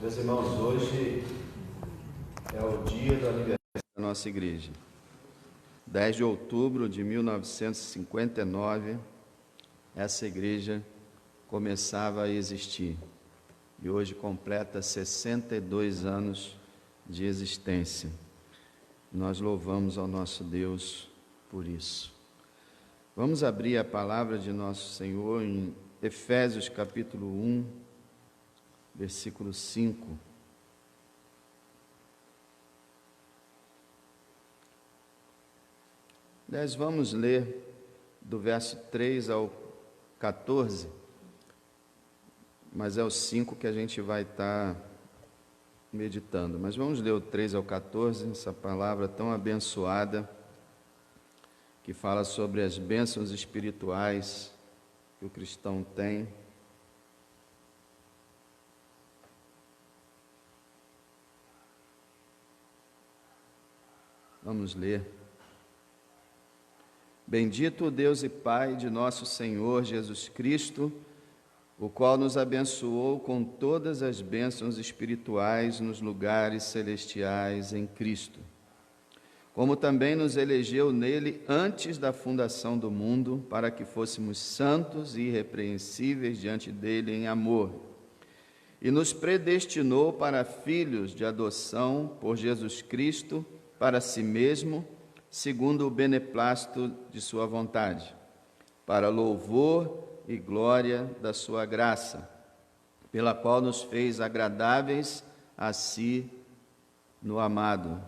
Meus irmãos, hoje é o dia do aniversário da nossa igreja. 10 de outubro de 1959, essa igreja começava a existir. E hoje completa 62 anos de existência. Nós louvamos ao nosso Deus por isso. Vamos abrir a palavra de nosso Senhor em Efésios capítulo 1, versículo 5. Nós vamos ler do verso 3 ao 14, mas é o 5 que a gente vai estar meditando. Mas vamos ler o 3 ao 14, essa palavra tão abençoada, que fala sobre as bênçãos espirituais que o cristão tem. Vamos ler. Bendito o Deus e Pai de nosso Senhor Jesus Cristo, o qual nos abençoou com todas as bênçãos espirituais nos lugares celestiais em Cristo, como também nos elegeu nele antes da fundação do mundo, para que fôssemos santos e irrepreensíveis diante dele em amor, e nos predestinou para filhos de adoção por Jesus Cristo, para si mesmo, segundo o beneplácito de sua vontade, para louvor e glória da sua graça, pela qual nos fez agradáveis a si no amado,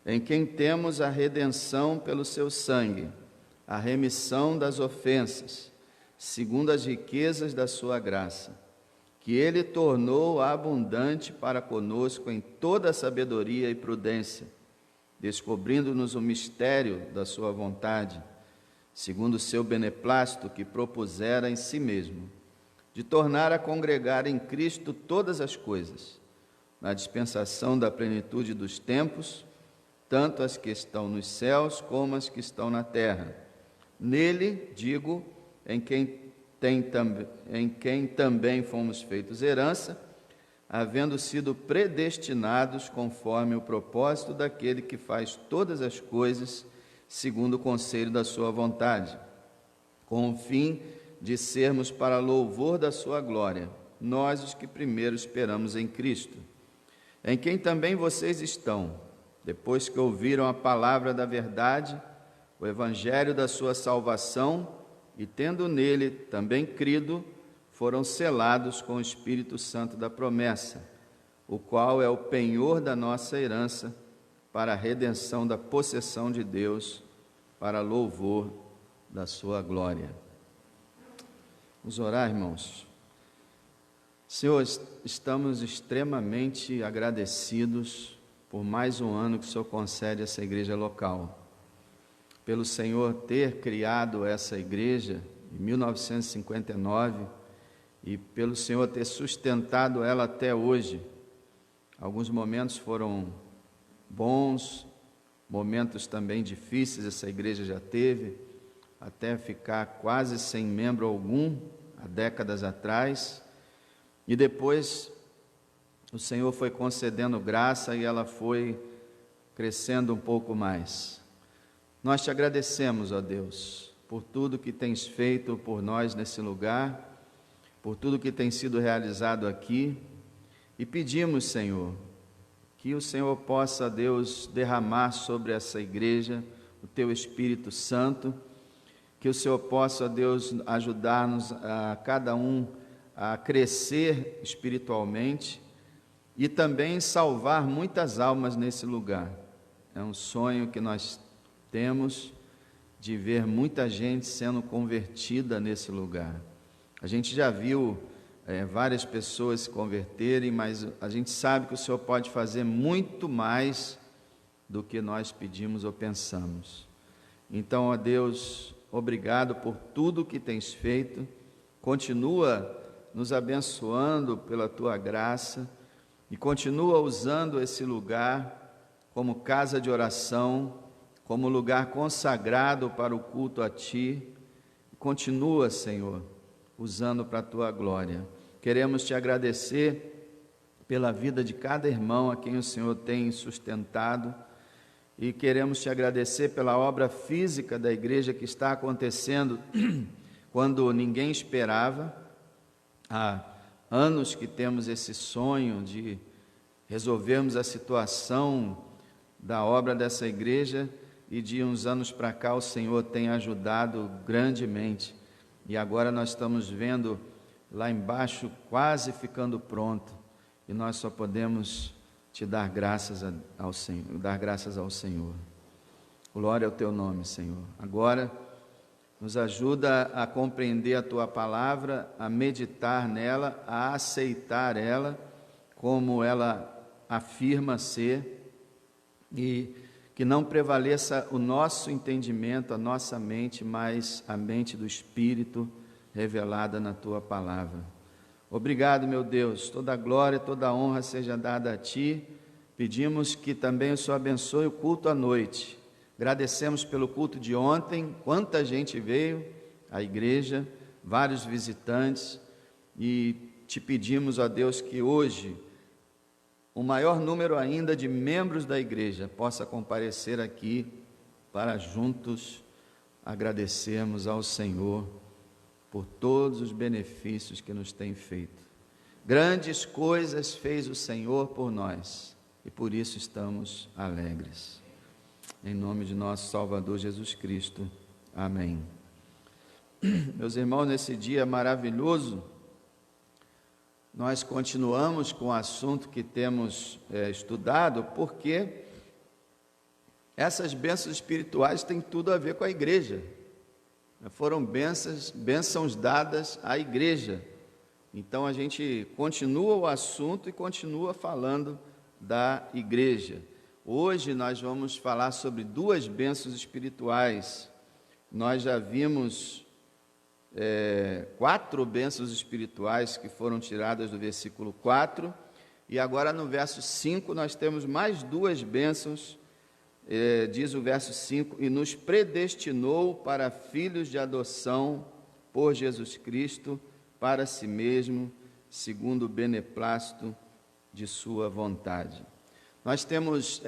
em quem temos a redenção pelo seu sangue, a remissão das ofensas, segundo as riquezas da sua graça, que ele tornou abundante para conosco em toda sabedoria e prudência, descobrindo-nos o mistério da sua vontade, segundo o seu beneplácito que propusera em si mesmo, de tornar a congregar em Cristo todas as coisas, na dispensação da plenitude dos tempos, tanto as que estão nos céus como as que estão na terra. Nele, digo, em quem também fomos feitos herança, havendo sido predestinados conforme o propósito daquele que faz todas as coisas segundo o conselho da sua vontade, com o fim de sermos para louvor da sua glória, nós os que primeiro esperamos em Cristo, em quem também vocês estão, depois que ouviram a palavra da verdade, o evangelho da sua salvação, e tendo nele também crido, foram selados com o Espírito Santo da promessa, o qual é o penhor da nossa herança, para a redenção da possessão de Deus, para louvor da sua glória. Vamos orar, irmãos. Senhor, estamos extremamente agradecidos por mais um ano que o Senhor concede a essa igreja local, pelo Senhor ter criado essa igreja em 1959 e pelo Senhor ter sustentado ela até hoje. Alguns momentos foram bons, momentos também difíceis essa igreja já teve, até ficar quase sem membro algum, há décadas atrás, e depois o Senhor foi concedendo graça e ela foi crescendo um pouco mais. Nós te agradecemos, ó Deus, por tudo que tens feito por nós nesse lugar, por tudo que tem sido realizado aqui, e pedimos, Senhor, que o Senhor possa, Deus, derramar sobre essa igreja o teu Espírito Santo, que o Senhor possa, Deus, ajudar-nos a cada um a crescer espiritualmente e também salvar muitas almas nesse lugar. É um sonho que nós temos de ver muita gente sendo convertida nesse lugar. A gente já viu várias pessoas se converterem, mas a gente sabe que o Senhor pode fazer muito mais do que nós pedimos ou pensamos. Então, ó Deus, obrigado por tudo que tens feito, continua nos abençoando pela tua graça e continua usando esse lugar como casa de oração, como lugar consagrado para o culto a ti. Continua, Senhor, usando para a tua glória. Queremos te agradecer pela vida de cada irmão a quem o Senhor tem sustentado, e queremos te agradecer pela obra física da igreja que está acontecendo quando ninguém esperava. Há anos que temos esse sonho de resolvermos a situação da obra dessa igreja, e de uns anos para cá o Senhor tem ajudado grandemente, e agora nós estamos vendo lá embaixo quase ficando pronto, e nós só podemos te dar graças ao Senhor. Glória ao teu nome, Senhor. Agora nos ajuda a compreender a tua palavra, a meditar nela, a aceitar ela como ela afirma ser, e que não prevaleça o nosso entendimento, a nossa mente, mas a mente do Espírito revelada na tua palavra. Obrigado, meu Deus, toda a glória, toda a honra seja dada a ti. Pedimos que também o Senhor abençoe o culto à noite. Agradecemos pelo culto de ontem, quanta gente veio à igreja, vários visitantes, e te pedimos, ó Deus, que hoje o maior número ainda de membros da igreja possa comparecer aqui para juntos agradecermos ao Senhor por todos os benefícios que nos tem feito. Grandes coisas fez o Senhor por nós, e por isso estamos alegres. Em nome de nosso Salvador Jesus Cristo. Amém. Meus irmãos, nesse dia maravilhoso, nós continuamos com o assunto que temos estudado, porque essas bênçãos espirituais têm tudo a ver com a igreja. Foram bênçãos dadas à igreja. Então a gente continua o assunto e continua falando da igreja. Hoje nós vamos falar sobre duas bênçãos espirituais. Nós já vimos 4 bênçãos espirituais que foram tiradas do versículo 4, e agora no verso 5 nós temos mais 2 bênçãos. Diz o verso 5: e nos predestinou para filhos de adoção por Jesus Cristo, para si mesmo, segundo o beneplácito de sua vontade. Nós temos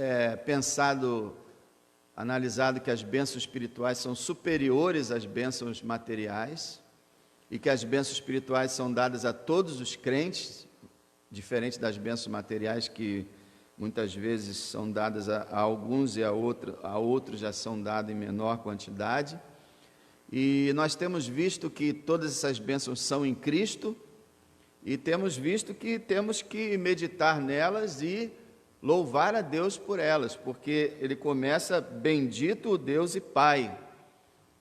analisado que as bênçãos espirituais são superiores às bênçãos materiais, e que as bênçãos espirituais são dadas a todos os crentes, diferente das bênçãos materiais, que muitas vezes são dadas a alguns e a outros já são dadas em menor quantidade. E nós temos visto que todas essas bênçãos são em Cristo, e temos visto que temos que meditar nelas e louvar a Deus por elas, porque ele começa: bendito o Deus e Pai.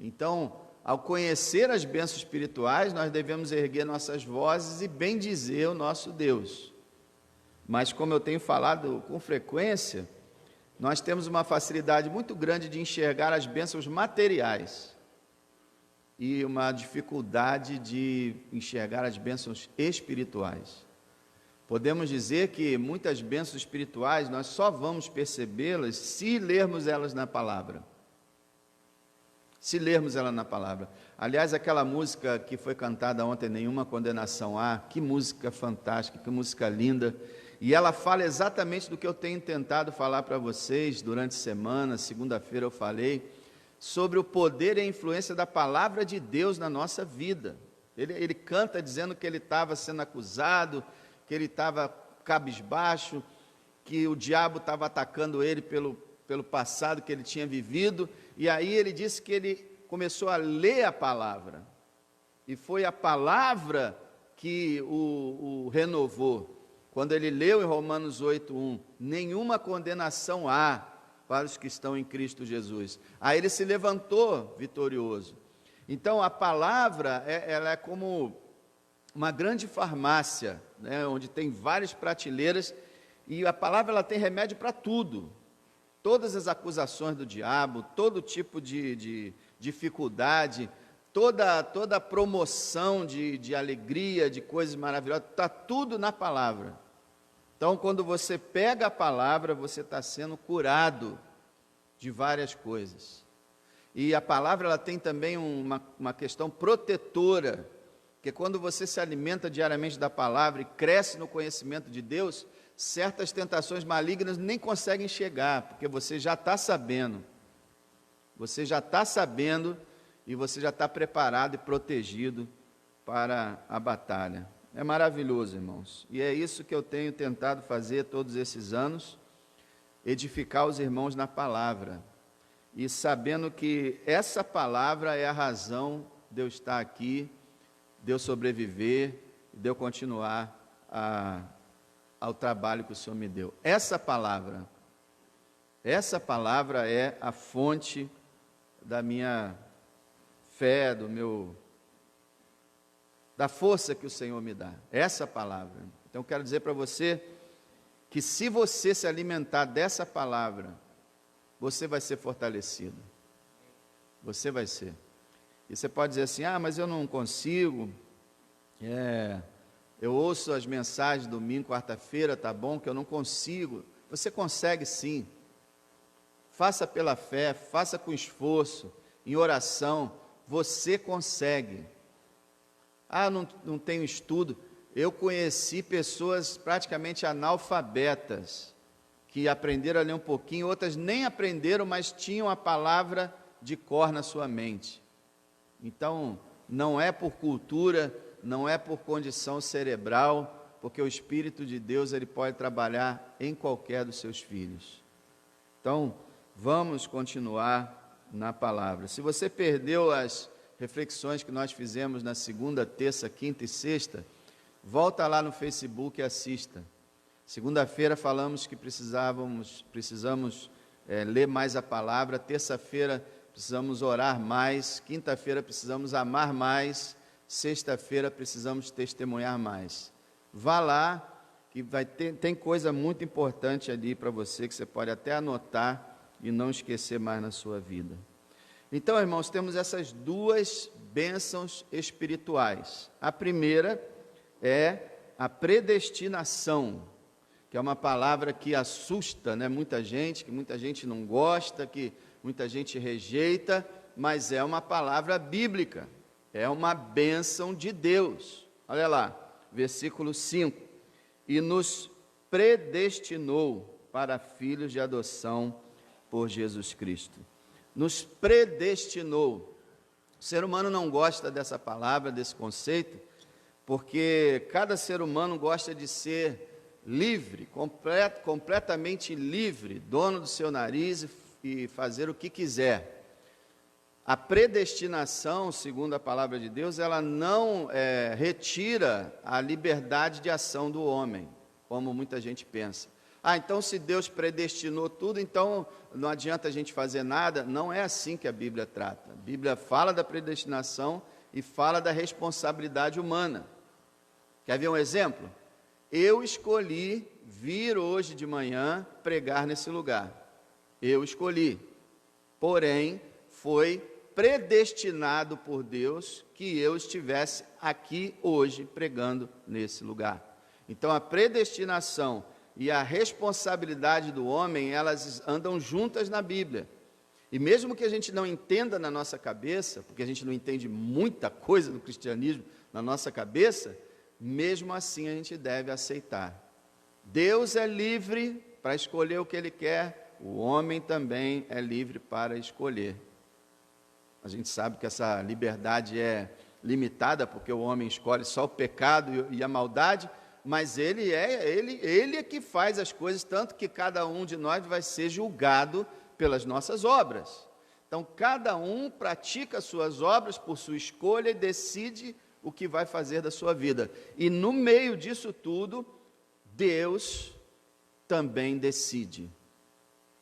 Então, ao conhecer as bênçãos espirituais, nós devemos erguer nossas vozes e bendizer o nosso Deus. Mas, como eu tenho falado com frequência, nós temos uma facilidade muito grande de enxergar as bênçãos materiais e uma dificuldade de enxergar as bênçãos espirituais. Podemos dizer que muitas bênçãos espirituais nós só vamos percebê-las se lermos elas na palavra. Se lermos ela na palavra. Aliás, aquela música que foi cantada ontem, Nenhuma Condenação Há, que música fantástica, que música linda. E ela fala exatamente do que eu tenho tentado falar para vocês durante a semana. Segunda-feira eu falei sobre o poder e a influência da palavra de Deus na nossa vida. Ele canta dizendo que ele estava sendo acusado, que ele estava cabisbaixo, que o diabo estava atacando ele pelo passado que ele tinha vivido, e aí ele disse que ele começou a ler a palavra, e foi a palavra que o renovou. Quando ele leu em Romanos 8:1, nenhuma condenação há para os que estão em Cristo Jesus. Aí ele se levantou vitorioso. Então a palavra, ela é como uma grande farmácia, né, onde tem várias prateleiras, e a palavra ela tem remédio para tudo. Todas as acusações do diabo, todo tipo de dificuldade, toda promoção de alegria, de coisas maravilhosas, está tudo na palavra. Então, quando você pega a palavra, você está sendo curado de várias coisas. E a palavra ela tem também uma questão protetora. Porque quando você se alimenta diariamente da palavra e cresce no conhecimento de Deus, certas tentações malignas nem conseguem chegar, porque você já está sabendo. Você já está sabendo e você já está preparado e protegido para a batalha. É maravilhoso, irmãos. E é isso que eu tenho tentado fazer todos esses anos, edificar os irmãos na palavra. E sabendo que essa palavra é a razão de eu estar aqui, de eu sobreviver, de eu continuar ao trabalho que o Senhor me deu. Essa palavra é a fonte da minha fé, da força que o Senhor me dá. Essa palavra. Então eu quero dizer para você que se você se alimentar dessa palavra, você vai ser fortalecido. Você vai ser. E você pode dizer assim, mas eu não consigo, eu ouço as mensagens domingo, quarta-feira, tá bom, que eu não consigo. Você consegue sim. Faça pela fé, faça com esforço, em oração, você consegue. Não tenho estudo. Eu conheci pessoas praticamente analfabetas, que aprenderam a ler um pouquinho, outras nem aprenderam, mas tinham a palavra de cor na sua mente. Então, não é por cultura, não é por condição cerebral, porque o Espírito de Deus ele pode trabalhar em qualquer dos seus filhos. Então, vamos continuar na palavra. Se você perdeu as reflexões que nós fizemos na segunda, terça, quinta e sexta, volta lá no Facebook e assista. Segunda-feira falamos que precisamos ler mais a palavra, terça-feira precisamos orar mais, quinta-feira precisamos amar mais, sexta-feira precisamos testemunhar mais. Vá lá, que tem coisa muito importante ali para você, que você pode até anotar e não esquecer mais na sua vida. Então, irmãos, temos essas duas bênçãos espirituais. A primeira é a predestinação, que é uma palavra que assusta, né, muita gente, que muita gente não gosta, que muita gente rejeita, mas é uma palavra bíblica, é uma bênção de Deus. Olha lá, versículo 5. E nos predestinou para filhos de adoção por Jesus Cristo. Nos predestinou. O ser humano não gosta dessa palavra, desse conceito, porque cada ser humano gosta de ser livre, completamente livre, dono do seu nariz e fazer o que quiser. A predestinação, segundo a palavra de Deus, ela não retira a liberdade de ação do homem, como muita gente pensa. Então se Deus predestinou tudo, então não adianta a gente fazer nada. Não é assim que a Bíblia trata. A Bíblia fala da predestinação e fala da responsabilidade humana. Quer ver um exemplo? Eu escolhi vir hoje de manhã pregar nesse lugar. Eu escolhi. Porém, foi predestinado por Deus que eu estivesse aqui hoje pregando nesse lugar. Então, a predestinação e a responsabilidade do homem, elas andam juntas na Bíblia. E mesmo que a gente não entenda na nossa cabeça, porque a gente não entende muita coisa do cristianismo na nossa cabeça, mesmo assim a gente deve aceitar. Deus é livre para escolher o que Ele quer, o homem também é livre para escolher. A gente sabe que essa liberdade é limitada, porque o homem escolhe só o pecado e a maldade, mas ele é que faz as coisas, tanto que cada um de nós vai ser julgado pelas nossas obras. Então, cada um pratica as suas obras por sua escolha e decide o que vai fazer da sua vida. E no meio disso tudo, Deus também decide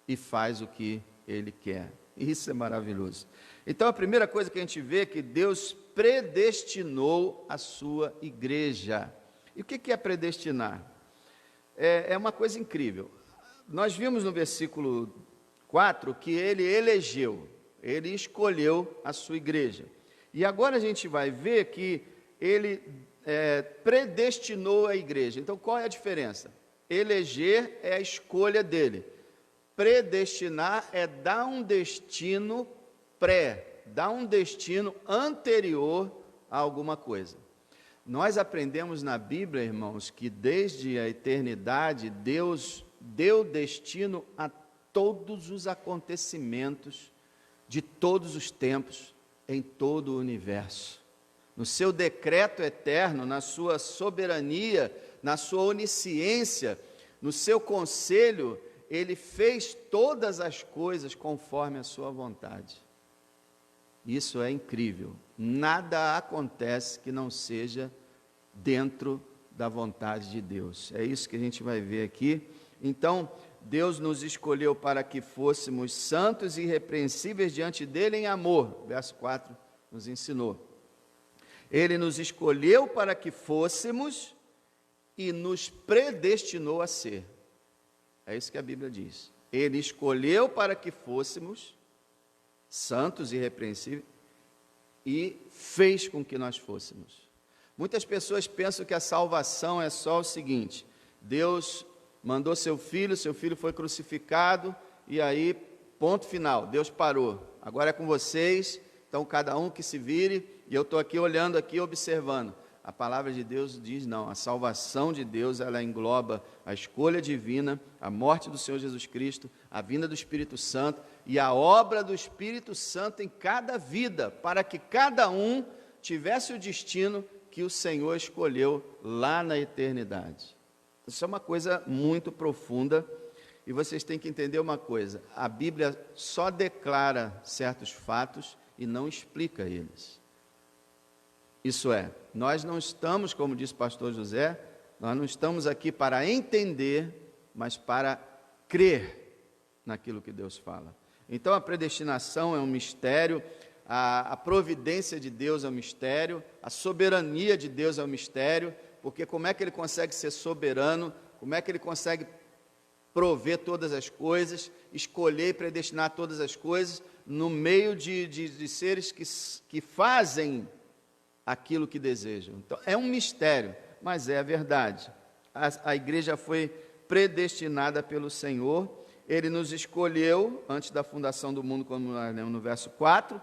e faz o que Ele quer. Isso é maravilhoso. Então, a primeira coisa que a gente vê é que Deus predestinou a sua igreja. E o que é predestinar? É uma coisa incrível. Nós vimos no versículo 4 que Ele elegeu, Ele escolheu a sua igreja. E agora a gente vai ver que Ele predestinou a igreja. Então, qual é a diferença? Eleger é a escolha dele. Predestinar é dar um destino dar um destino anterior a alguma coisa. Nós aprendemos na Bíblia, irmãos, que desde a eternidade Deus deu destino a todos os acontecimentos de todos os tempos em todo o universo. No seu decreto eterno, na sua soberania, na sua onisciência, no seu conselho, Ele fez todas as coisas conforme a sua vontade. Isso é incrível. Nada acontece que não seja dentro da vontade de Deus. É isso que a gente vai ver aqui. Então, Deus nos escolheu para que fôssemos santos e irrepreensíveis diante dele em amor. Verso 4 nos ensinou. Ele nos escolheu para que fôssemos e nos predestinou a ser. É isso que a Bíblia diz. Ele escolheu para que fôssemos santos e irrepreensíveis e fez com que nós fôssemos. Muitas pessoas pensam que a salvação é só o seguinte: Deus mandou seu filho foi crucificado, e aí, ponto final, Deus parou. Agora é com vocês, então cada um que se vire, e eu estou aqui olhando, aqui observando. A palavra de Deus diz não, a salvação de Deus, ela engloba a escolha divina, a morte do Senhor Jesus Cristo, a vinda do Espírito Santo e a obra do Espírito Santo em cada vida, para que cada um tivesse o destino que o Senhor escolheu lá na eternidade. Isso é uma coisa muito profunda, e vocês têm que entender uma coisa: a Bíblia só declara certos fatos e não explica eles. Isso é, nós não estamos, como disse o pastor José, nós não estamos aqui para entender, mas para crer naquilo que Deus fala. Então a predestinação é um mistério, a providência de Deus é um mistério, a soberania de Deus é um mistério, porque como é que Ele consegue ser soberano, como é que Ele consegue prover todas as coisas, escolher e predestinar todas as coisas, no meio de seres que fazem aquilo que desejam. Então, é um mistério, mas é a verdade. A igreja foi predestinada pelo Senhor, Ele nos escolheu antes da fundação do mundo, como nós lemos no verso 4,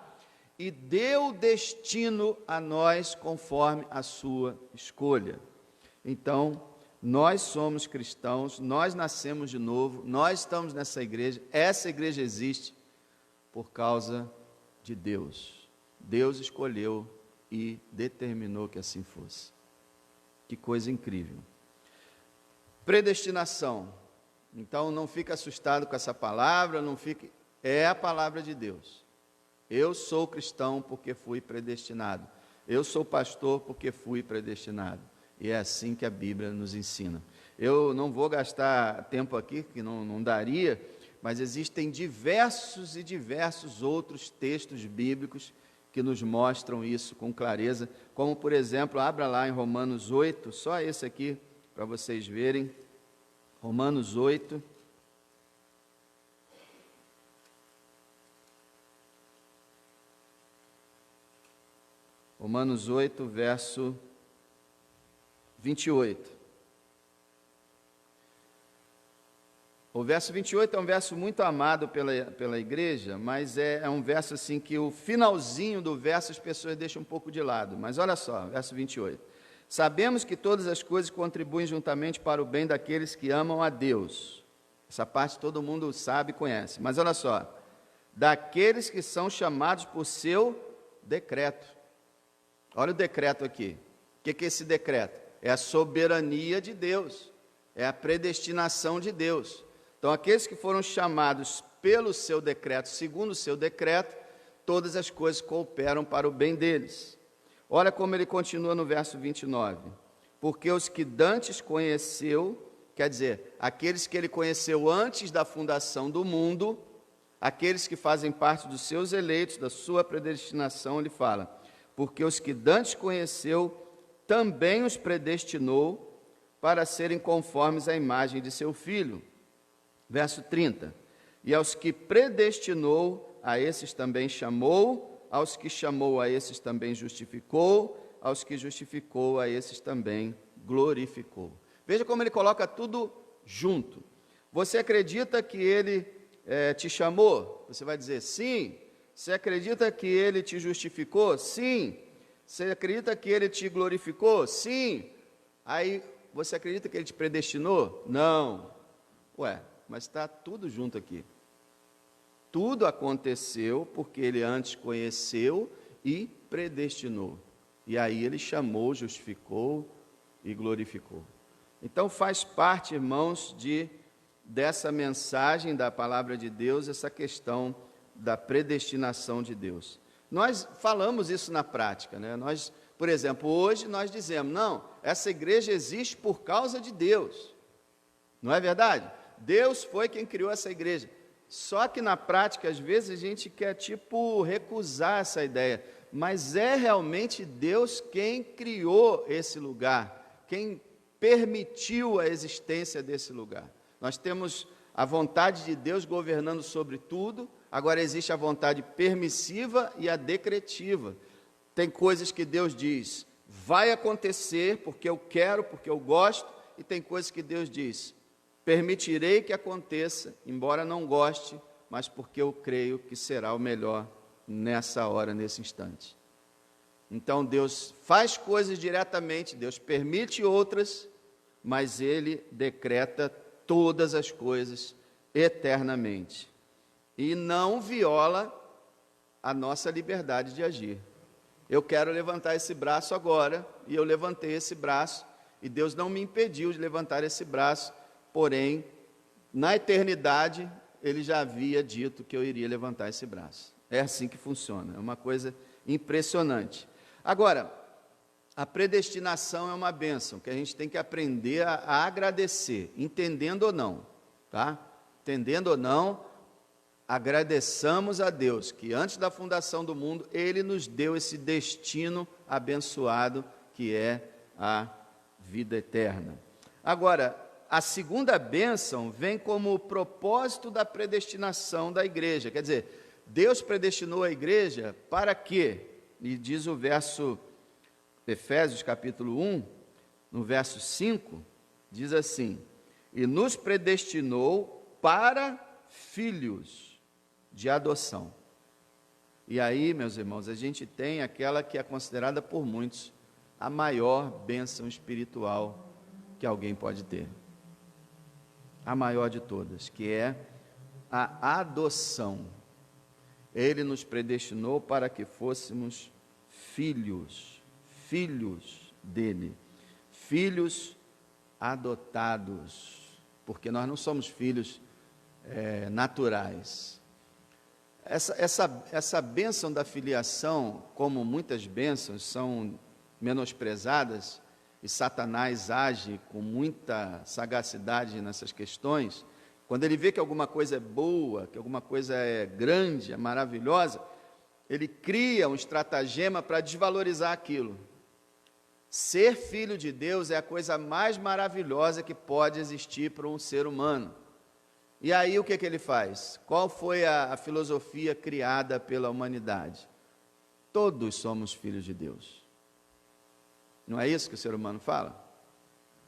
e deu destino a nós conforme a sua escolha. Então, nós somos cristãos, nós nascemos de novo, nós estamos nessa igreja, essa igreja existe por causa de Deus. Deus escolheu e determinou que assim fosse. Que coisa incrível. Predestinação. Então não fique assustado com essa palavra, é a palavra de Deus. Eu sou cristão porque fui predestinado. Eu sou pastor porque fui predestinado. E é assim que a Bíblia nos ensina. Eu não vou gastar tempo aqui, que não daria, mas existem diversos e diversos outros textos bíblicos que nos mostram isso com clareza, como por exemplo, abra lá em Romanos 8, só esse aqui, para vocês verem, Romanos 8, verso 28. O verso 28 é um verso muito amado pela igreja, mas é um verso assim que o finalzinho do verso as pessoas deixam um pouco de lado. Mas olha só, verso 28. Sabemos que todas as coisas contribuem juntamente para o bem daqueles que amam a Deus. Essa parte todo mundo sabe e conhece. Mas olha só, daqueles que são chamados por seu decreto. Olha o decreto aqui. O que é esse decreto? É a soberania de Deus, é a predestinação de Deus. Então, aqueles que foram chamados pelo seu decreto, segundo o seu decreto, todas as coisas cooperam para o bem deles. Olha como ele continua no verso 29. Porque os que dantes conheceu, quer dizer, aqueles que ele conheceu antes da fundação do mundo, aqueles que fazem parte dos seus eleitos, da sua predestinação, ele fala, porque os que dantes conheceu, também os predestinou para serem conformes à imagem de seu Filho. Verso 30. E aos que predestinou, a esses também chamou, aos que chamou, a esses também justificou, aos que justificou, a esses também glorificou. Veja como ele coloca tudo junto. Você acredita que ele te chamou? Você vai dizer sim. Você acredita que ele te justificou? Sim. Você acredita que Ele te glorificou? Sim. Aí, você acredita que Ele te predestinou? Não. Ué, mas está tudo junto aqui. Tudo aconteceu porque Ele antes conheceu e predestinou. E aí Ele chamou, justificou e glorificou. Então faz parte, irmãos, dessa mensagem da palavra de Deus, essa questão da predestinação de Deus. Nós falamos isso na prática, né? Nós, por exemplo, hoje nós dizemos, não, essa igreja existe por causa de Deus. Não é verdade? Deus foi quem criou essa igreja. Só que na prática, às vezes, a gente quer, recusar essa ideia. Mas é realmente Deus quem criou esse lugar, quem permitiu a existência desse lugar. Nós temos a vontade de Deus governando sobre tudo, agora existe a vontade permissiva e a decretiva. Tem coisas que Deus diz, vai acontecer porque eu quero, porque eu gosto, e tem coisas que Deus diz, permitirei que aconteça, embora não goste, mas porque eu creio que será o melhor nessa hora, nesse instante. Então Deus faz coisas diretamente, Deus permite outras, mas Ele decreta todas as coisas eternamente. E não viola a nossa liberdade de agir. Eu quero levantar esse braço agora, e eu levantei esse braço, e Deus não me impediu de levantar esse braço, porém, na eternidade, Ele já havia dito que eu iria levantar esse braço. É assim que funciona, é uma coisa impressionante. Agora, a predestinação é uma bênção, que a gente tem que aprender a agradecer, entendendo ou não, tá? Entendendo ou não, agradeçamos a Deus, que antes da fundação do mundo, Ele nos deu esse destino abençoado, que é a vida eterna. Agora, a segunda bênção vem como o propósito da predestinação da igreja. Quer dizer, Deus predestinou a igreja para quê? E diz o verso, Efésios capítulo 1, no verso 5, diz assim, e nos predestinou para filhos de adoção. E aí, meus irmãos, a gente tem aquela que é considerada por muitos a maior bênção espiritual que alguém pode ter. A maior de todas, que é a adoção. Ele nos predestinou para que fôssemos filhos dele, filhos adotados, porque nós não somos filhos naturais. Essa bênção da filiação, como muitas bênçãos são menosprezadas, e Satanás age com muita sagacidade nessas questões, quando ele vê que alguma coisa é boa, que alguma coisa é grande, é maravilhosa, ele cria um estratagema para desvalorizar aquilo. Ser filho de Deus é a coisa mais maravilhosa que pode existir para um ser humano. E aí o que ele faz? Qual foi a filosofia criada pela humanidade? Todos somos filhos de Deus. Não é isso que o ser humano fala?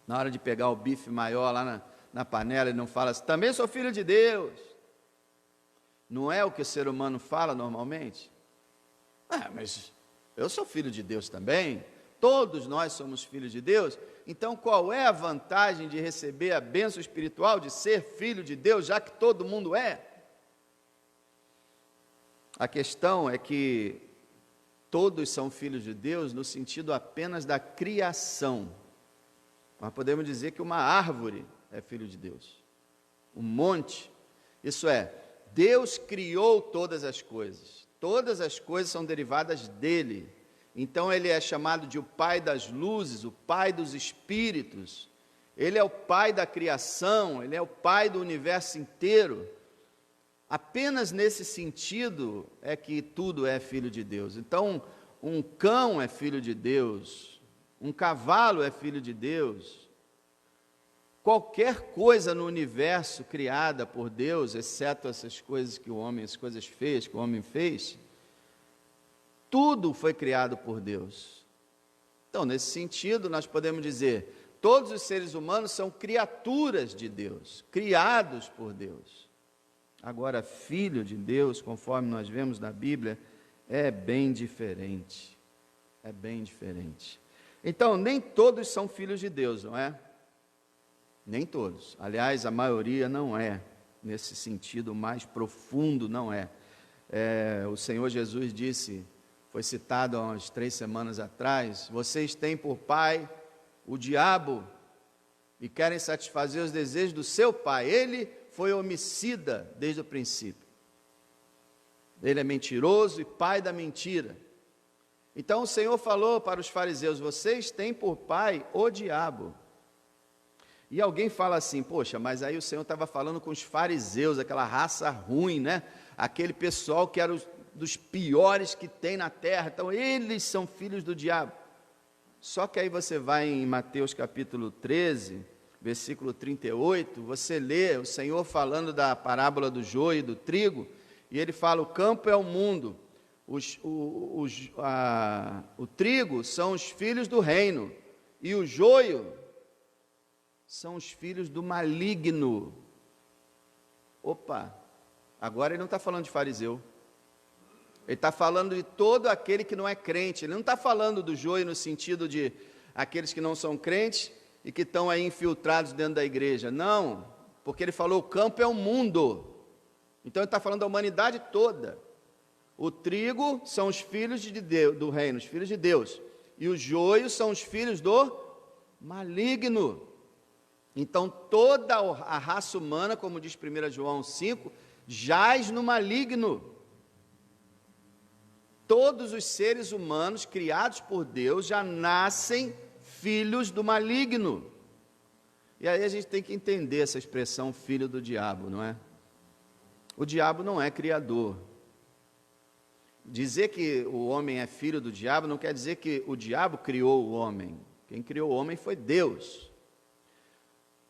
Na hora de pegar o bife maior lá na panela, ele não fala assim, também sou filho de Deus. Não é o que o ser humano fala normalmente? Mas eu sou filho de Deus também. Todos nós somos filhos de Deus. Então, qual é a vantagem de receber a bênção espiritual, de ser filho de Deus, já que todo mundo é? A questão é que todos são filhos de Deus no sentido apenas da criação. Nós podemos dizer que uma árvore é filho de Deus. Um monte, isso é, Deus criou todas as coisas. Todas as coisas são derivadas dele. Então ele é chamado de o Pai das luzes, o Pai dos espíritos. Ele é o Pai da criação, ele é o Pai do universo inteiro. Apenas nesse sentido é que tudo é filho de Deus. Então, um cão é filho de Deus, um cavalo é filho de Deus. Qualquer coisa no universo criada por Deus, exceto essas coisas que o homem, as coisas feias que o homem fez, tudo foi criado por Deus. Então, nesse sentido, nós podemos dizer, todos os seres humanos são criaturas de Deus, criados por Deus. Agora, filho de Deus, conforme nós vemos na Bíblia, é bem diferente. É bem diferente. Então, nem todos são filhos de Deus, não é? Nem todos. Aliás, a maioria não é. Nesse sentido mais profundo, não é. O Senhor Jesus disse, foi citado há umas 3 semanas atrás, vocês têm por pai o diabo e querem satisfazer os desejos do seu pai. Ele foi homicida desde o princípio. Ele é mentiroso e pai da mentira. Então o Senhor falou para os fariseus, vocês têm por pai o diabo. E alguém fala assim, poxa, mas aí o Senhor estava falando com os fariseus, aquela raça ruim, né? Aquele pessoal que era dos piores que tem na terra, então eles são filhos do diabo. Só que aí você vai em Mateus capítulo 13, versículo 38, você lê o Senhor falando da parábola do joio e do trigo, e ele fala, o campo é o mundo, o trigo são os filhos do reino, e o joio são os filhos do maligno. Opa, agora ele não está falando de fariseu, ele está falando de todo aquele que não é crente, ele não está falando do joio no sentido de aqueles que não são crentes e que estão aí infiltrados dentro da igreja, não, porque ele falou o campo é o mundo, então ele está falando da humanidade toda. O trigo são os filhos de Deus, do reino, os filhos de Deus, e os joios são os filhos do maligno. Então toda a raça humana, como diz 1 João 5, jaz no maligno. Todos os seres humanos criados por Deus já nascem filhos do maligno. E aí a gente tem que entender essa expressão filho do diabo, não é? O diabo não é criador. Dizer que o homem é filho do diabo não quer dizer que o diabo criou o homem. Quem criou o homem foi Deus.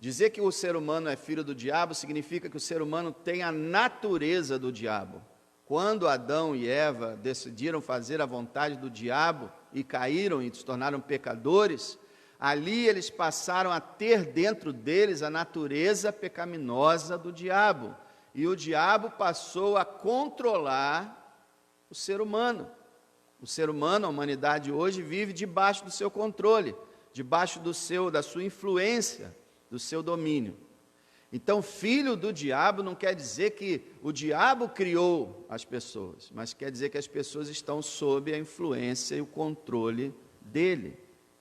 Dizer que o ser humano é filho do diabo significa que o ser humano tem a natureza do diabo. Quando Adão e Eva decidiram fazer a vontade do diabo e caíram e se tornaram pecadores, ali eles passaram a ter dentro deles a natureza pecaminosa do diabo. E o diabo passou a controlar o ser humano. O ser humano, a humanidade hoje, vive debaixo do seu controle, debaixo da sua influência, do seu domínio. Então, filho do diabo não quer dizer que o diabo criou as pessoas, mas quer dizer que as pessoas estão sob a influência e o controle dele,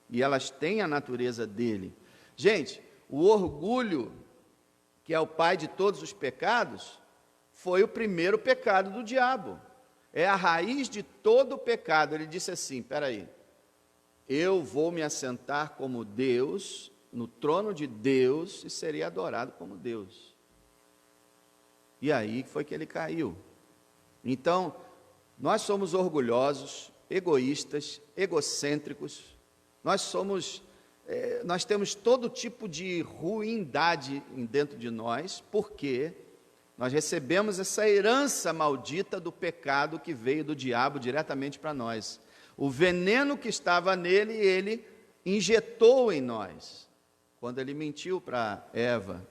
e elas têm a natureza dele. Gente, o orgulho, que é o pai de todos os pecados, foi o primeiro pecado do diabo. É a raiz de todo o pecado. Ele disse assim, espera aí, eu vou me assentar como Deus, no trono de Deus, e seria adorado como Deus. E aí foi que ele caiu. Então, nós somos orgulhosos, egoístas, egocêntricos, nós temos todo tipo de ruindade dentro de nós, porque nós recebemos essa herança maldita do pecado que veio do diabo diretamente para nós. O veneno que estava nele, ele injetou em nós. Quando ele mentiu para Eva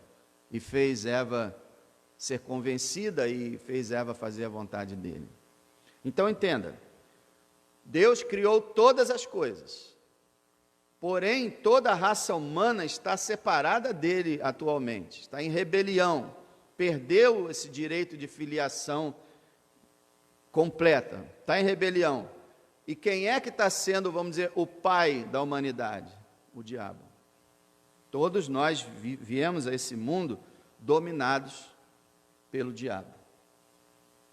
e fez Eva ser convencida e fez Eva fazer a vontade dele. Então entenda, Deus criou todas as coisas, porém toda a raça humana está separada dele atualmente, está em rebelião, perdeu esse direito de filiação completa, está em rebelião. E quem é que está sendo, vamos dizer, o pai da humanidade? O diabo. Todos nós viemos a esse mundo dominados pelo diabo.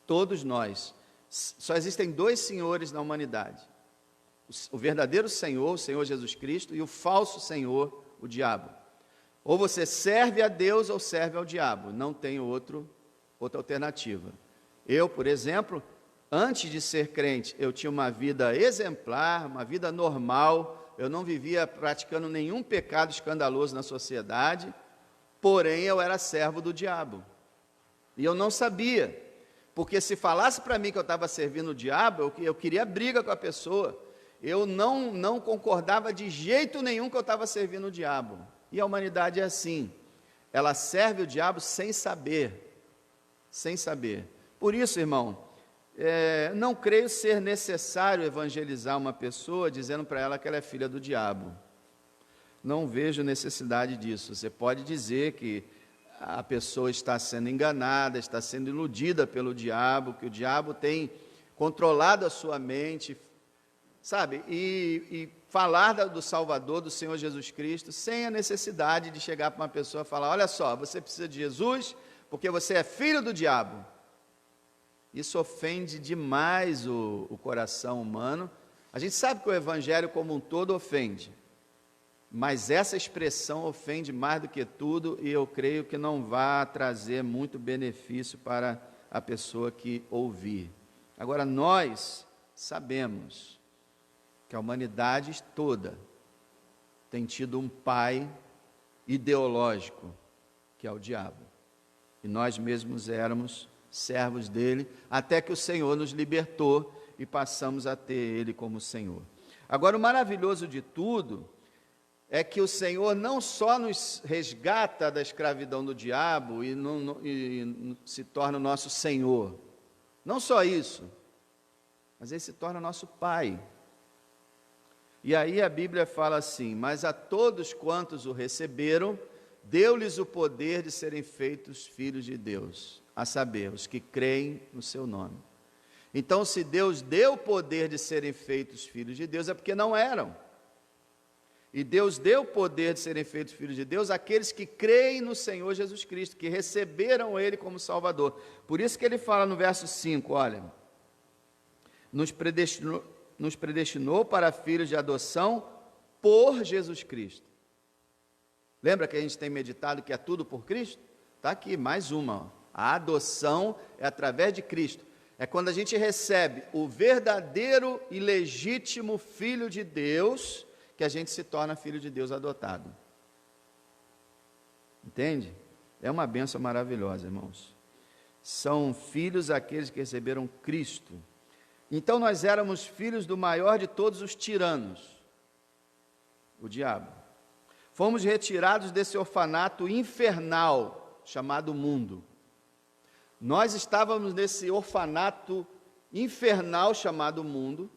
Todos nós. Só existem 2 senhores na humanidade. O verdadeiro Senhor, o Senhor Jesus Cristo, e o falso Senhor, o diabo. Ou você serve a Deus ou serve ao diabo. Não tem outra alternativa. Eu, por exemplo, antes de ser crente, eu tinha uma vida exemplar, uma vida normal. Eu não vivia praticando nenhum pecado escandaloso na sociedade, porém eu era servo do diabo. E eu não sabia, porque se falasse para mim que eu estava servindo o diabo, eu queria briga com a pessoa. Eu não concordava de jeito nenhum que eu estava servindo o diabo. E a humanidade é assim, ela serve o diabo sem saber. Sem saber. Por isso, irmão, não creio ser necessário evangelizar uma pessoa dizendo para ela que ela é filha do diabo. Não vejo necessidade disso. Você pode dizer que a pessoa está sendo enganada, está sendo iludida pelo diabo, que o diabo tem controlado a sua mente, sabe? E falar do Salvador, do Senhor Jesus Cristo, sem a necessidade de chegar para uma pessoa e falar: olha só, você precisa de Jesus porque você é filho do diabo. Isso ofende demais o coração humano. A gente sabe que o evangelho como um todo ofende, mas essa expressão ofende mais do que tudo, e eu creio que não vai trazer muito benefício para a pessoa que ouvir. Agora, nós sabemos que a humanidade toda tem tido um pai ideológico, que é o diabo, e nós mesmos éramos servos dele, até que o Senhor nos libertou e passamos a ter ele como Senhor. Agora, o maravilhoso de tudo é que o Senhor não só nos resgata da escravidão do diabo e se torna o nosso Senhor, não só isso, mas Ele se torna nosso Pai. E aí a Bíblia fala assim: mas a todos quantos o receberam, deu-lhes o poder de serem feitos filhos de Deus, a saber, os que creem no seu nome. Então, se Deus deu o poder de serem feitos filhos de Deus, é porque não eram. E Deus deu o poder de serem feitos filhos de Deus àqueles que creem no Senhor Jesus Cristo, que receberam Ele como Salvador. Por isso que ele fala no verso 5, olha: nos predestinou para filhos de adoção por Jesus Cristo. Lembra que a gente tem meditado que é tudo por Cristo? Está aqui, mais uma. Ó. A adoção é através de Cristo. É quando a gente recebe o verdadeiro e legítimo Filho de Deus, que a gente se torna filho de Deus adotado. Entende? É uma bênção maravilhosa, irmãos. São filhos aqueles que receberam Cristo. Então nós éramos filhos do maior de todos os tiranos, o diabo. Fomos retirados desse orfanato infernal chamado mundo. Nós estávamos nesse orfanato infernal chamado mundo,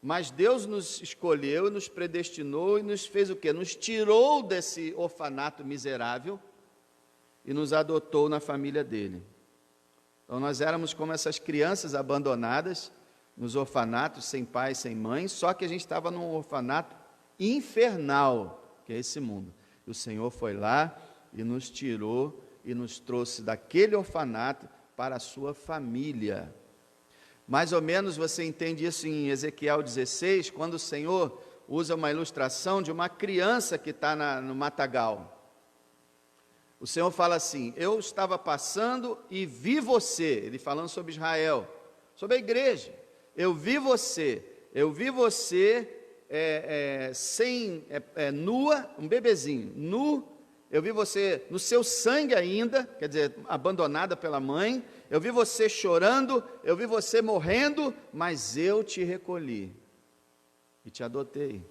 mas Deus nos escolheu, nos predestinou e nos fez o quê? Nos tirou desse orfanato miserável e nos adotou na família dele. Então nós éramos como essas crianças abandonadas nos orfanatos, sem pai, sem mãe, só que a gente estava num orfanato infernal, que é esse mundo. E o Senhor foi lá e nos tirou e nos trouxe daquele orfanato para a sua família. Mais ou menos você entende isso em Ezequiel 16, quando o Senhor usa uma ilustração de uma criança que está no matagal. O Senhor fala assim: eu estava passando e vi você, ele falando sobre Israel, sobre a igreja. Eu vi você nua, um bebezinho, nu. Eu vi você no seu sangue ainda, quer dizer, abandonada pela mãe. Eu vi você chorando, eu vi você morrendo, mas eu te recolhi e te adotei.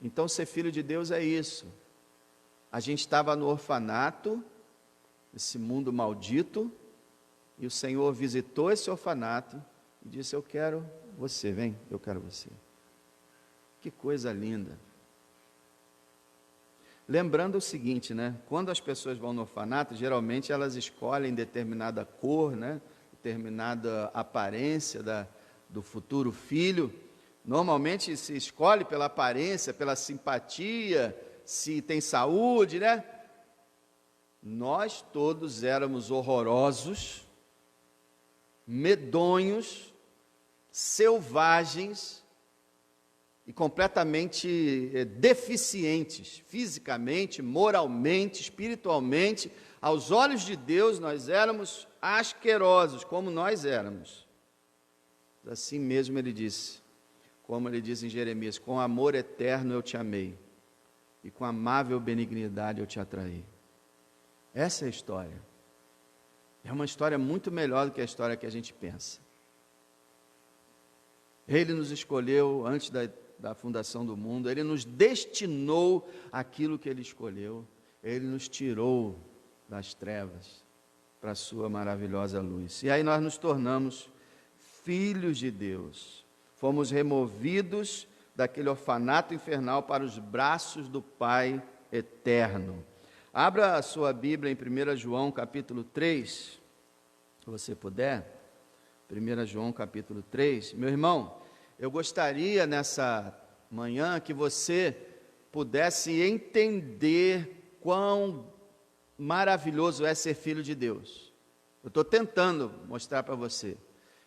Então, ser filho de Deus é isso. A gente estava no orfanato, esse mundo maldito, e o Senhor visitou esse orfanato e disse: eu quero você, vem, eu quero você. Que coisa linda. Lembrando o seguinte, né? Quando as pessoas vão no orfanato, geralmente elas escolhem determinada cor, né? Determinada aparência do futuro filho. Normalmente se escolhe pela aparência, pela simpatia, se tem saúde, né? Nós todos éramos horrorosos, medonhos, selvagens e completamente deficientes, fisicamente, moralmente, espiritualmente. Aos olhos de Deus, nós éramos asquerosos, como nós éramos. Assim mesmo ele disse, como ele diz em Jeremias: com amor eterno eu te amei, e com amável benignidade eu te atraí. Essa é a história. É uma história muito melhor do que a história que a gente pensa. Ele nos escolheu antes da fundação do mundo, Ele nos destinou aquilo que Ele escolheu, Ele nos tirou das trevas para a sua maravilhosa luz. E aí nós nos tornamos filhos de Deus. Fomos removidos daquele orfanato infernal para os braços do Pai eterno. Abra a sua Bíblia em 1 João capítulo 3, se você puder. 1 João capítulo 3. Meu irmão, eu gostaria nessa manhã que você pudesse entender quão maravilhoso é ser filho de Deus. Eu estou tentando mostrar para você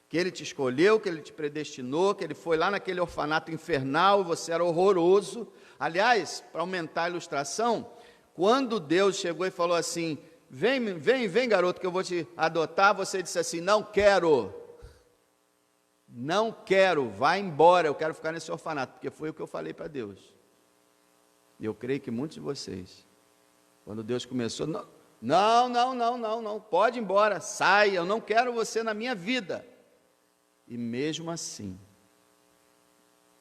que Ele te escolheu, que Ele te predestinou, que Ele foi lá naquele orfanato infernal, você era horroroso. Aliás, para aumentar a ilustração, quando Deus chegou e falou assim, vem garoto que eu vou te adotar, você disse assim, não quero, vai embora, eu quero ficar nesse orfanato, porque foi o que eu falei para Deus. E eu creio que muitos de vocês, quando Deus começou, não, pode ir embora, sai, eu não quero você na minha vida. E mesmo assim,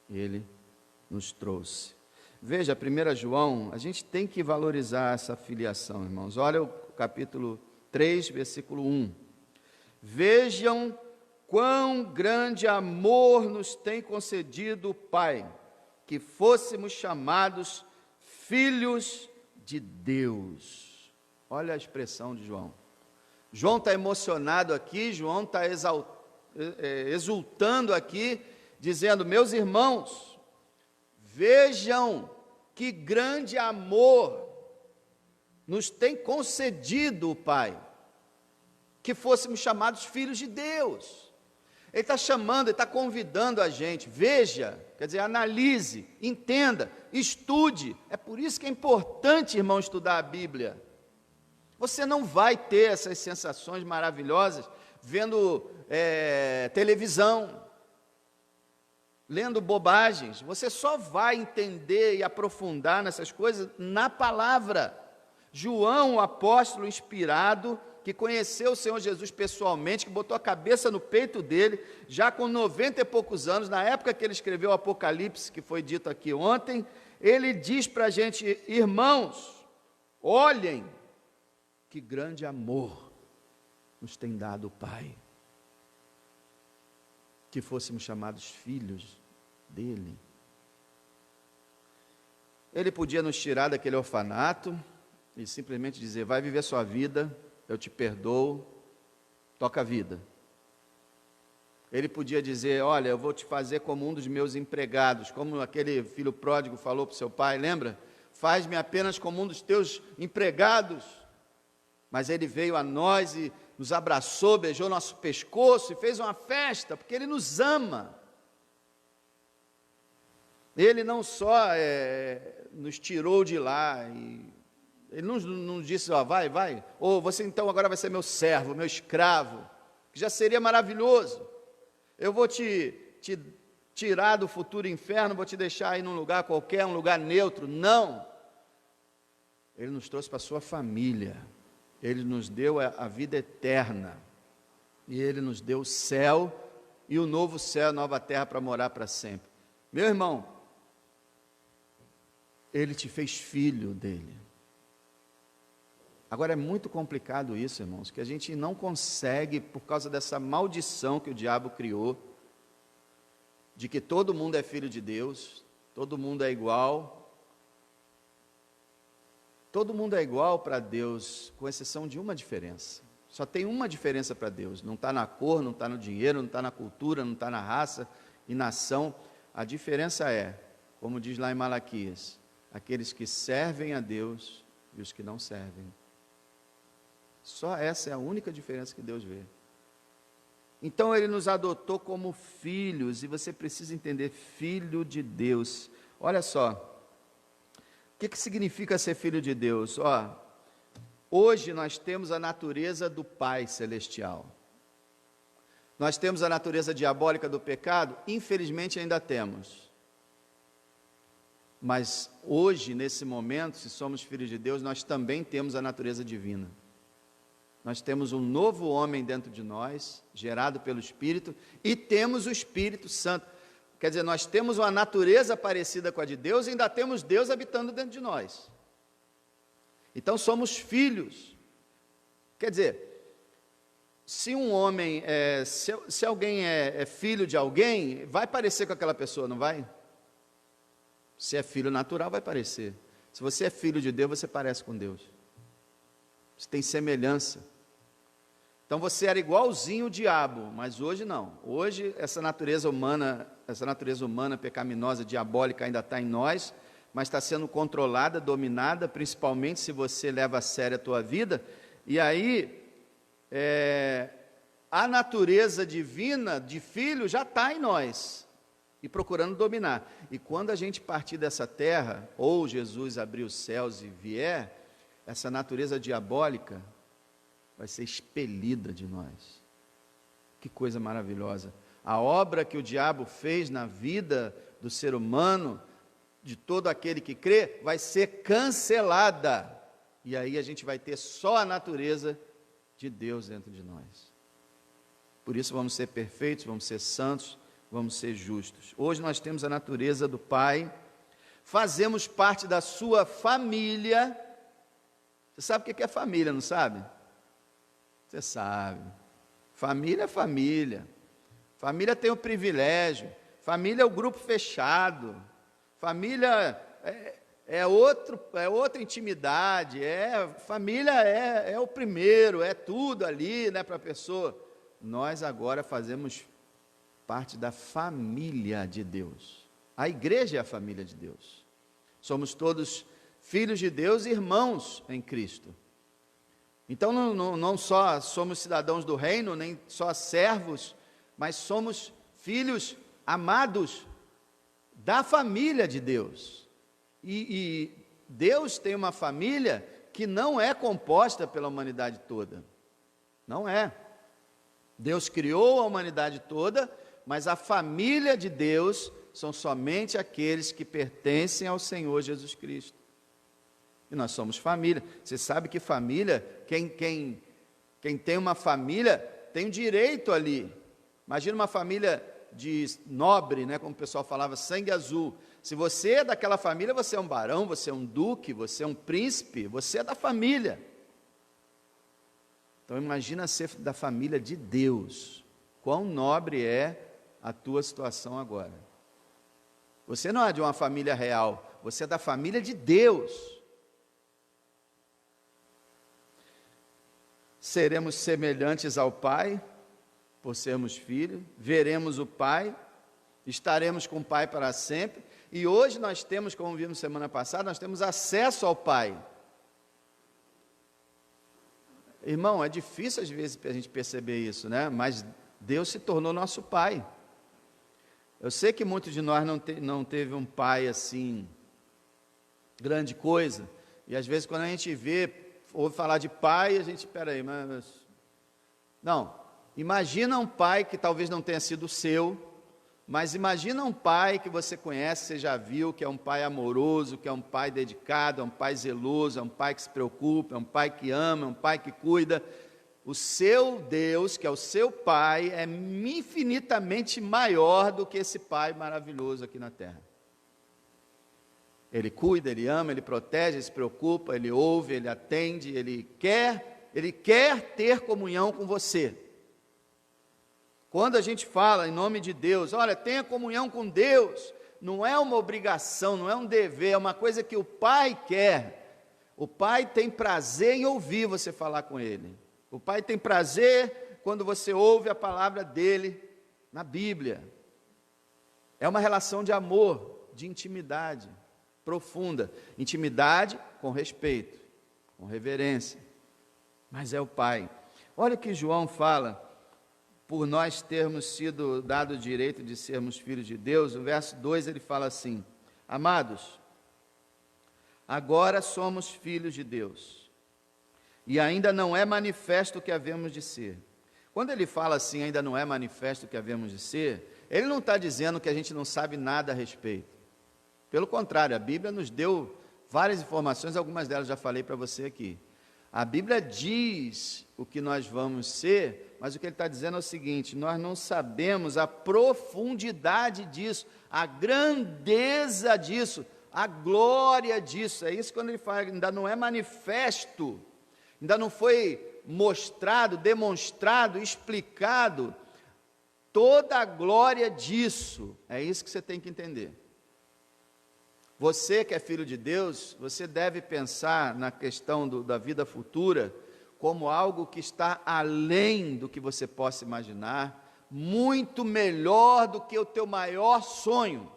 Ele nos trouxe. Veja, 1 João, a gente tem que valorizar essa filiação, irmãos. Olha o capítulo 3, versículo 1. Vejam quão grande amor nos tem concedido o Pai, que fôssemos chamados filhos de Deus. Olha a expressão de João. João está emocionado aqui, João está exultando aqui, dizendo, meus irmãos, vejam que grande amor nos tem concedido o Pai, que fôssemos chamados filhos de Deus. Ele está chamando, Ele está convidando a gente, veja, quer dizer, analise, entenda, estude. É por isso que é importante, irmão, estudar a Bíblia. Você não vai ter essas sensações maravilhosas vendo televisão, lendo bobagens. Você só vai entender e aprofundar nessas coisas na palavra. João, o apóstolo inspirado, que conheceu o Senhor Jesus pessoalmente, que botou a cabeça no peito dele, já com 90 e poucos anos, na época que ele escreveu o Apocalipse, que foi dito aqui ontem, ele diz para a gente, irmãos, olhem, que grande amor nos tem dado o Pai, que fôssemos chamados filhos dele. Ele podia nos tirar daquele orfanato e simplesmente dizer, vai viver sua vida, eu te perdoo, toca a vida. Ele podia dizer, olha, eu vou te fazer como um dos meus empregados, como aquele filho pródigo falou para o seu pai, lembra? Faz-me apenas como um dos teus empregados. Mas Ele veio a nós e nos abraçou, beijou nosso pescoço e fez uma festa, porque Ele nos ama. Ele não só nos tirou de lá, Ele não disse, ó, vai, ou você então agora vai ser meu servo, meu escravo, que já seria maravilhoso. Eu vou te tirar do futuro inferno, vou te deixar aí num lugar qualquer, um lugar neutro. Não. Ele nos trouxe para a sua família. Ele nos deu a vida eterna, e Ele nos deu o céu, e o novo céu, a nova terra para morar para sempre. Meu irmão, Ele te fez filho dele. Agora é muito complicado isso, irmãos, que a gente não consegue, por causa dessa maldição que o diabo criou, de que todo mundo é filho de Deus, todo mundo é igual. Todo mundo é igual para Deus, com exceção de uma diferença. Só tem uma diferença para Deus. Não está na cor, não está no dinheiro, não está na cultura, não está na raça e nação. A diferença é, como diz lá em Malaquias, aqueles que servem a Deus e os que não servem. Só essa é a única diferença que Deus vê. Então Ele nos adotou como filhos, e você precisa entender, filho de Deus. Olha só. O que significa ser filho de Deus? Hoje nós temos a natureza do Pai Celestial. Nós temos a natureza diabólica do pecado? Infelizmente ainda temos. Mas hoje, nesse momento, se somos filhos de Deus, nós também temos a natureza divina. Nós temos um novo homem dentro de nós, gerado pelo Espírito, e temos o Espírito Santo. Quer dizer, nós temos uma natureza parecida com a de Deus e ainda temos Deus habitando dentro de nós. Então somos filhos. Quer dizer, se um homem, se alguém é filho de alguém, vai parecer com aquela pessoa, não vai? Se é filho natural, vai parecer. Se você é filho de Deus, você parece com Deus. Você tem semelhança. Então você era igualzinho o diabo, mas hoje não. Hoje essa natureza humana pecaminosa, diabólica ainda está em nós, mas está sendo controlada, dominada, principalmente se você leva a sério a tua vida. E aí, a natureza divina de filho já está em nós, e procurando dominar. E quando a gente partir dessa terra, ou Jesus abrir os céus e vier, essa natureza diabólica vai ser expelida de nós. Que coisa maravilhosa. A obra que o diabo fez na vida do ser humano, de todo aquele que crê, vai ser cancelada. E aí a gente vai ter só a natureza de Deus dentro de nós. Por isso vamos ser perfeitos, vamos ser santos, vamos ser justos. Hoje nós temos a natureza do Pai, fazemos parte da sua família. Você sabe o que é família, não sabe? Você sabe. Família é família. Família tem o privilégio. Família é o grupo fechado. Família é outra intimidade. Família é o primeiro, é tudo ali, né, para a pessoa. Nós agora fazemos parte da família de Deus. A igreja é a família de Deus. Somos todos filhos de Deus e irmãos em Cristo. Então não só somos cidadãos do reino, nem só servos, mas somos filhos amados da família de Deus. E Deus tem uma família que não é composta pela humanidade toda. Não é. Deus criou a humanidade toda, mas a família de Deus são somente aqueles que pertencem ao Senhor Jesus Cristo. E nós somos família. Você sabe que família, quem tem uma família, tem um direito ali. Imagina uma família de nobre, né, como o pessoal falava, sangue azul. Se você é daquela família, você é um barão, você é um duque, você é um príncipe, você é da família. Então imagina ser da família de Deus. Quão nobre é a tua situação agora. Você não é de uma família real, você é da família de Deus. Seremos semelhantes ao Pai, por sermos filhos, veremos o Pai, estaremos com o Pai para sempre, e hoje nós temos, como vimos semana passada, nós temos acesso ao Pai. Irmão, é difícil às vezes a gente perceber isso, né? Mas Deus se tornou nosso Pai. Eu sei que muitos de nós não teve um pai assim, grande coisa, e às vezes quando a gente ouve falar de pai, a gente, peraí, mas... Não, imagina um pai que talvez não tenha sido seu, mas imagina um pai que você conhece, você já viu, que é um pai amoroso, que é um pai dedicado, é um pai zeloso, é um pai que se preocupa, é um pai que ama, é um pai que cuida. O seu Deus, que é o seu Pai, é infinitamente maior do que esse Pai maravilhoso aqui na terra. Ele cuida, Ele ama, Ele protege, Ele se preocupa, Ele ouve, Ele atende, Ele quer ter comunhão com você. Quando a gente fala em nome de Deus, olha, tenha comunhão com Deus, não é uma obrigação, não é um dever, é uma coisa que o Pai quer. O Pai tem prazer em ouvir você falar com Ele. O Pai tem prazer quando você ouve a palavra dEle na Bíblia. É uma relação de amor, de intimidade profunda. Intimidade com respeito, com reverência. Mas é o Pai. Olha o que João fala, por nós termos sido dado o direito de sermos filhos de Deus. O verso 2 ele fala assim: amados, agora somos filhos de Deus, e ainda não é manifesto o que havemos de ser. Quando ele fala assim, ainda não é manifesto o que havemos de ser, ele não está dizendo que a gente não sabe nada a respeito. Pelo contrário, a Bíblia nos deu várias informações, algumas delas já falei para você aqui. A Bíblia diz o que nós vamos ser, mas o que ele está dizendo é o seguinte: nós não sabemos a profundidade disso, a grandeza disso, a glória disso. É isso quando ele fala, ainda não é manifesto. Ainda não foi mostrado, demonstrado, explicado toda a glória disso. É isso que você tem que entender. Você que é filho de Deus, você deve pensar na questão da vida futura como algo que está além do que você possa imaginar, muito melhor do que o teu maior sonho.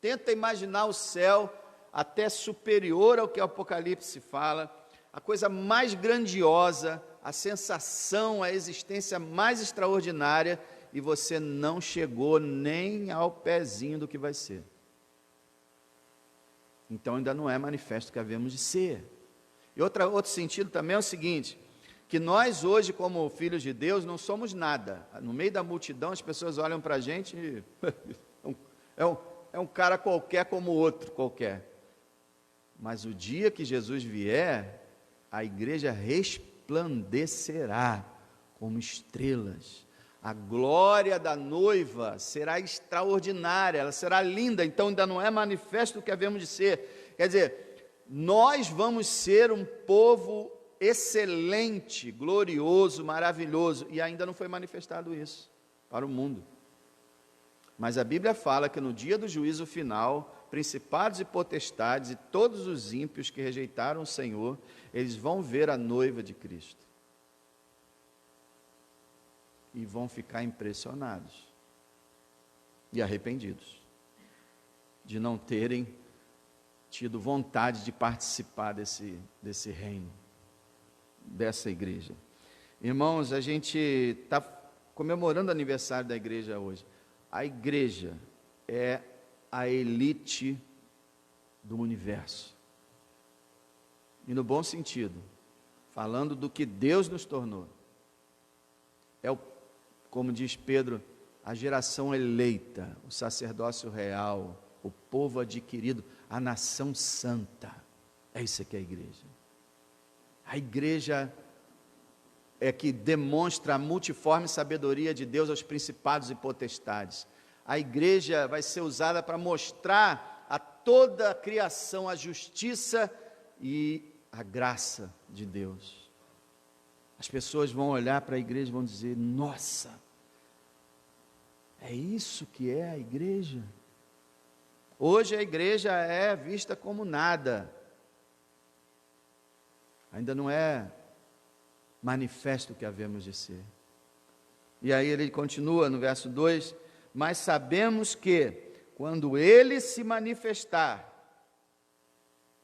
Tenta imaginar o céu até superior ao que o Apocalipse fala, a coisa mais grandiosa, a sensação, a existência mais extraordinária, e você não chegou nem ao pezinho do que vai ser. Então ainda não é manifesto o que havemos de ser. E outro sentido também é o seguinte, que nós hoje, como filhos de Deus, não somos nada. No meio da multidão, as pessoas olham para a gente e é um cara qualquer como outro qualquer. Mas o dia que Jesus vier, a igreja resplandecerá como estrelas. A glória da noiva será extraordinária, ela será linda, então ainda não é manifesto o que havemos de ser. Quer dizer, nós vamos ser um povo excelente, glorioso, maravilhoso, e ainda não foi manifestado isso para o mundo. Mas a Bíblia fala que no dia do juízo final, principados e potestades e todos os ímpios que rejeitaram o Senhor, eles vão ver a noiva de Cristo. E vão ficar impressionados e arrependidos de não terem tido vontade de participar desse reino, dessa igreja. Irmãos, a gente está comemorando o aniversário da igreja hoje. A igreja é a elite do universo. E no bom sentido, falando do que Deus nos tornou. Como diz Pedro, a geração eleita, o sacerdócio real, o povo adquirido, a nação santa. É isso que é a igreja. A igreja é que demonstra a multiforme sabedoria de Deus aos principados e potestades. A igreja vai ser usada para mostrar a toda a criação a justiça e a graça de Deus. As pessoas vão olhar para a igreja e vão dizer: nossa, é isso que é a igreja? Hoje a igreja é vista como nada. Ainda não é manifesto o que havemos de ser. E aí ele continua no verso 2: mas sabemos que, quando ele se manifestar,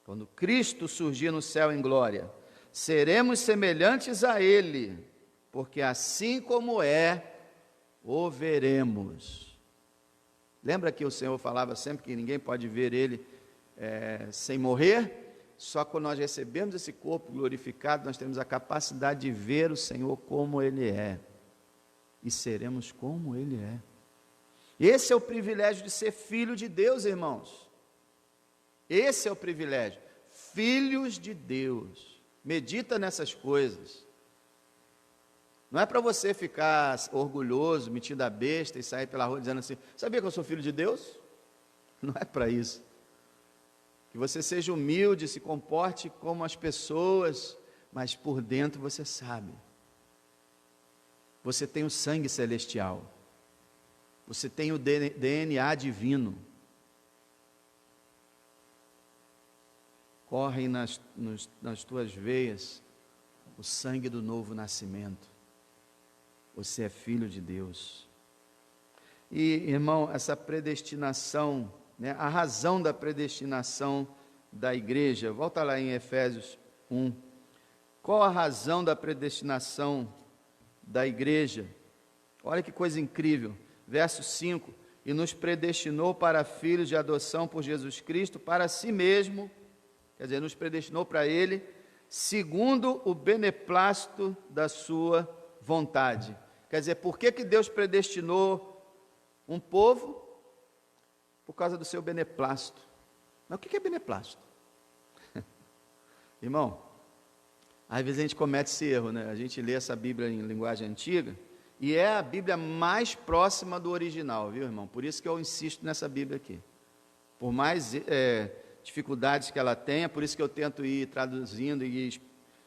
quando Cristo surgir no céu em glória, seremos semelhantes a ele, porque assim como é, o veremos. Lembra que o Senhor falava sempre que ninguém pode ver ele sem morrer? Só quando nós recebemos esse corpo glorificado, nós temos a capacidade de ver o Senhor como ele é, e seremos como ele é. Esse é o privilégio de ser filho de Deus, irmãos. Esse é o privilégio. Filhos de Deus. Medita nessas coisas. Não é para você ficar orgulhoso, metido a besta e sair pela rua dizendo assim: sabia que eu sou filho de Deus? Não é para isso. Que você seja humilde, se comporte como as pessoas, mas por dentro você sabe. Você tem o sangue celestial. Você tem o DNA divino. Corre nas tuas veias o sangue do novo nascimento. Você é filho de Deus. E, irmão, essa predestinação, a razão da predestinação da igreja, volta lá em Efésios 1. Qual a razão da predestinação da igreja? Olha que coisa incrível. Verso 5: e nos predestinou para filhos de adoção por Jesus Cristo, para si mesmo, quer dizer, nos predestinou para Ele, segundo o beneplácito da sua vontade. Quer dizer, por que Deus predestinou um povo? Por causa do seu beneplácito. Mas o que é beneplácito? Irmão, às vezes a gente comete esse erro, né? A gente lê essa Bíblia em linguagem antiga, e é a Bíblia mais próxima do original, viu, irmão? Por isso que eu insisto nessa Bíblia aqui. Por mais dificuldades que ela tenha, por isso que eu tento ir traduzindo e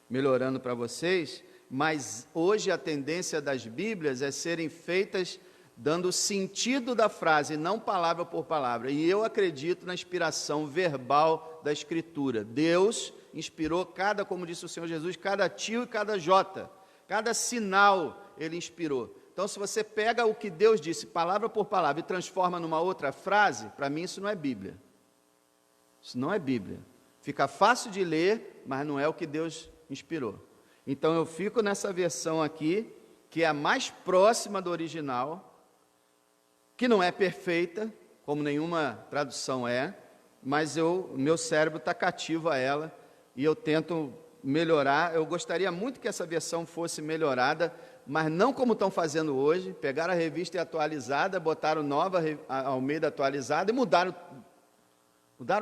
melhorando para vocês, mas hoje a tendência das Bíblias é serem feitas dando o sentido da frase, não palavra por palavra. E eu acredito na inspiração verbal da Escritura. Deus inspirou cada, como disse o Senhor Jesus, cada tio e cada jota, cada sinal Ele inspirou. Então, se você pega o que Deus disse, palavra por palavra, e transforma numa outra frase, para mim isso não é Bíblia. Isso não é Bíblia. Fica fácil de ler, mas não é o que Deus inspirou. Então, eu fico nessa versão aqui, que é a mais próxima do original, que não é perfeita, como nenhuma tradução é, mas meu cérebro está cativo a ela, e eu tento melhorar. Eu gostaria muito que essa versão fosse melhorada, mas não como estão fazendo hoje, pegaram a revista atualizada, botaram nova Almeida atualizada e mudaram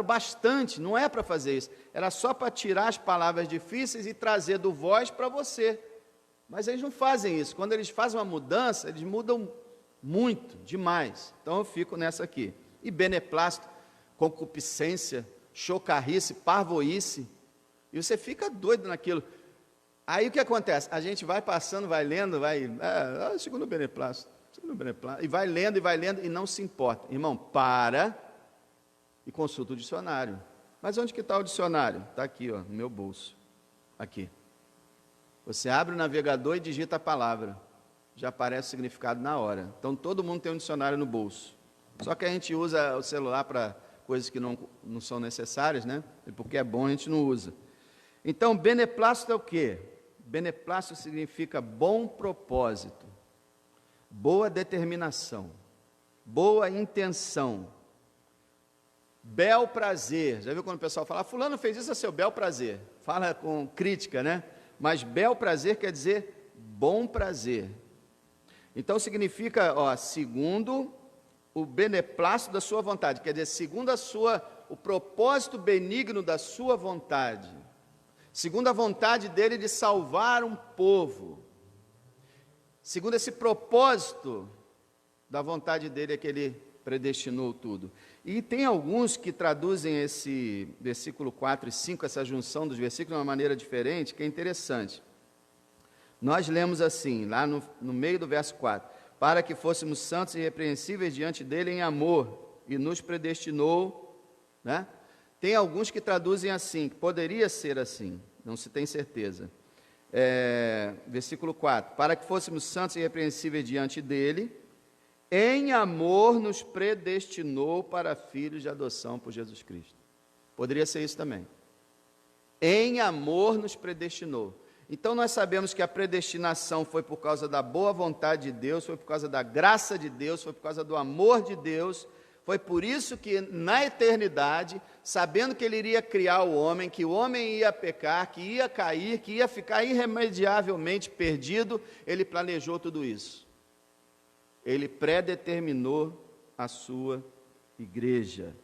bastante. Não é para fazer isso, era só para tirar as palavras difíceis e trazer do voz para você, mas eles não fazem isso. Quando eles fazem uma mudança, eles mudam muito, demais. Então eu fico nessa aqui. E beneplácito, concupiscência, chocarrice, parvoíce, e você fica doido naquilo. Aí o que acontece? A gente vai passando, vai lendo, segundo beneplácito, e vai lendo, e não se importa. Irmão, para e consulta o dicionário. Mas onde que está o dicionário? Está aqui, ó, no meu bolso. Aqui. Você abre o navegador e digita a palavra. Já aparece o significado na hora. Então, todo mundo tem um dicionário no bolso. Só que a gente usa o celular para coisas que não são necessárias, né? E porque é bom, a gente não usa. Então, beneplácito é o quê? Beneplácito significa bom propósito, boa determinação, boa intenção, bel prazer. Já viu quando o pessoal fala, fulano fez isso a seu bel prazer? Fala com crítica, né? Mas bel prazer quer dizer bom prazer. Então significa, segundo o beneplácito da sua vontade, quer dizer, segundo o propósito benigno da sua vontade, segundo a vontade dele de salvar um povo, segundo esse propósito da vontade dele é que ele predestinou tudo. E tem alguns que traduzem esse versículo 4 e 5, essa junção dos versículos de uma maneira diferente, que é interessante. Nós lemos assim, lá no meio do verso 4, para que fôssemos santos e irrepreensíveis diante dele em amor, e nos predestinou, né? Tem alguns que traduzem assim, que poderia ser assim, não se tem certeza. Versículo 4, para que fôssemos santos e irrepreensíveis diante dele, em amor nos predestinou para filhos de adoção por Jesus Cristo. Poderia ser isso também. Em amor nos predestinou. Então nós sabemos que a predestinação foi por causa da boa vontade de Deus, foi por causa da graça de Deus, foi por causa do amor de Deus. Foi por isso que na eternidade, sabendo que ele iria criar o homem, que o homem ia pecar, que ia cair, que ia ficar irremediavelmente perdido, ele planejou tudo isso. Ele predeterminou a sua igreja.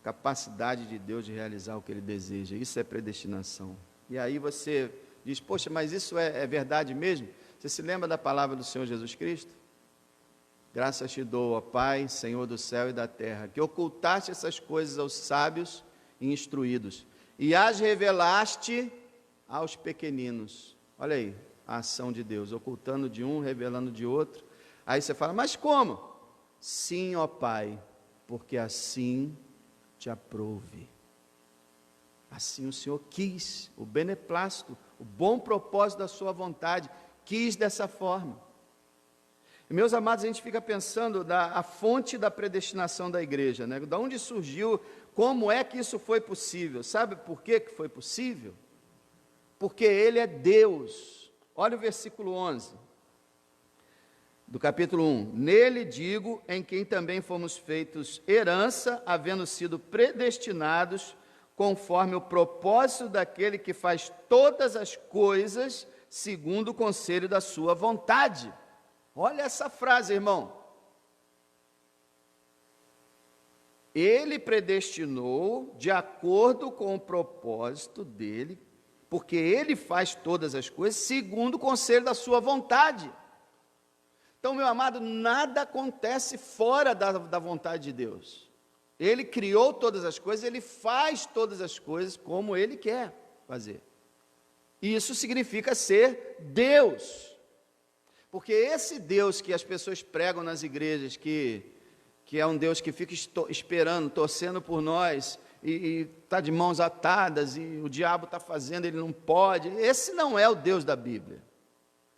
Capacidade de Deus de realizar o que Ele deseja, isso é predestinação. E aí você diz, poxa, mas isso é verdade mesmo? Você se lembra da palavra do Senhor Jesus Cristo? Graças te dou, ó Pai, Senhor do céu e da terra, que ocultaste essas coisas aos sábios e instruídos, e as revelaste aos pequeninos. Olha aí, a ação de Deus, ocultando de um, revelando de outro. Aí você fala, mas como? Sim, ó Pai, porque assim te aprouve. Assim o Senhor quis, o beneplácito, o bom propósito da sua vontade, quis dessa forma. E, meus amados, a gente fica pensando a fonte da predestinação da igreja, né? De onde surgiu, como é que isso foi possível? Sabe por que foi possível? Porque Ele é Deus. Olha o versículo 11, do capítulo 1. Nele digo, em quem também fomos feitos herança, havendo sido predestinados, conforme o propósito daquele que faz todas as coisas, segundo o conselho da sua vontade. Olha essa frase, irmão. Ele predestinou de acordo com o propósito dele, porque ele faz todas as coisas segundo o conselho da sua vontade. Então, meu amado, nada acontece fora da vontade de Deus. Ele criou todas as coisas, Ele faz todas as coisas como Ele quer fazer. E isso significa ser Deus. Porque esse Deus que as pessoas pregam nas igrejas, que é um Deus que fica esperando, torcendo por nós, e está de mãos atadas, e o diabo está fazendo, ele não pode, esse não é o Deus da Bíblia.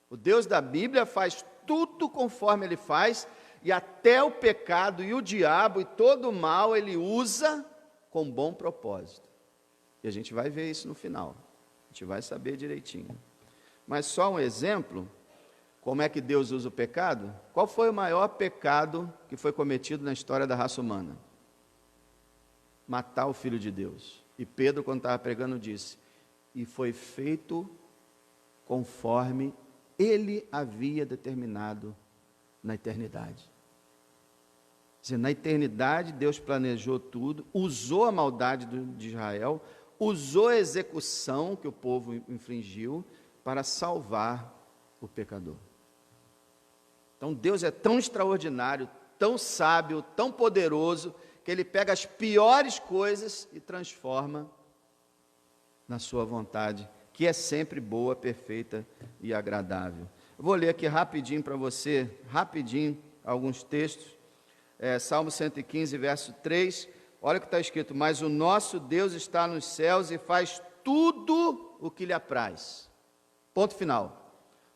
O Deus da Bíblia faz tudo conforme Ele faz, e até o pecado e o diabo e todo o mal Ele usa com bom propósito. E a gente vai ver isso no final, a gente vai saber direitinho. Mas só um exemplo, como é que Deus usa o pecado? Qual foi o maior pecado que foi cometido na história da raça humana? Matar o Filho de Deus. E Pedro, quando estava pregando, disse: e foi feito conforme Ele havia determinado na eternidade. Quer dizer, na eternidade, Deus planejou tudo, usou a maldade de Israel, usou a execução que o povo infringiu para salvar o pecador. Então, Deus é tão extraordinário, tão sábio, tão poderoso, que Ele pega as piores coisas e transforma na sua vontade, que é sempre boa, perfeita e agradável. Eu vou ler aqui rapidinho para você, alguns textos. Salmo 115, verso 3, olha o que está escrito: mas o nosso Deus está nos céus e faz tudo o que lhe apraz. Ponto final.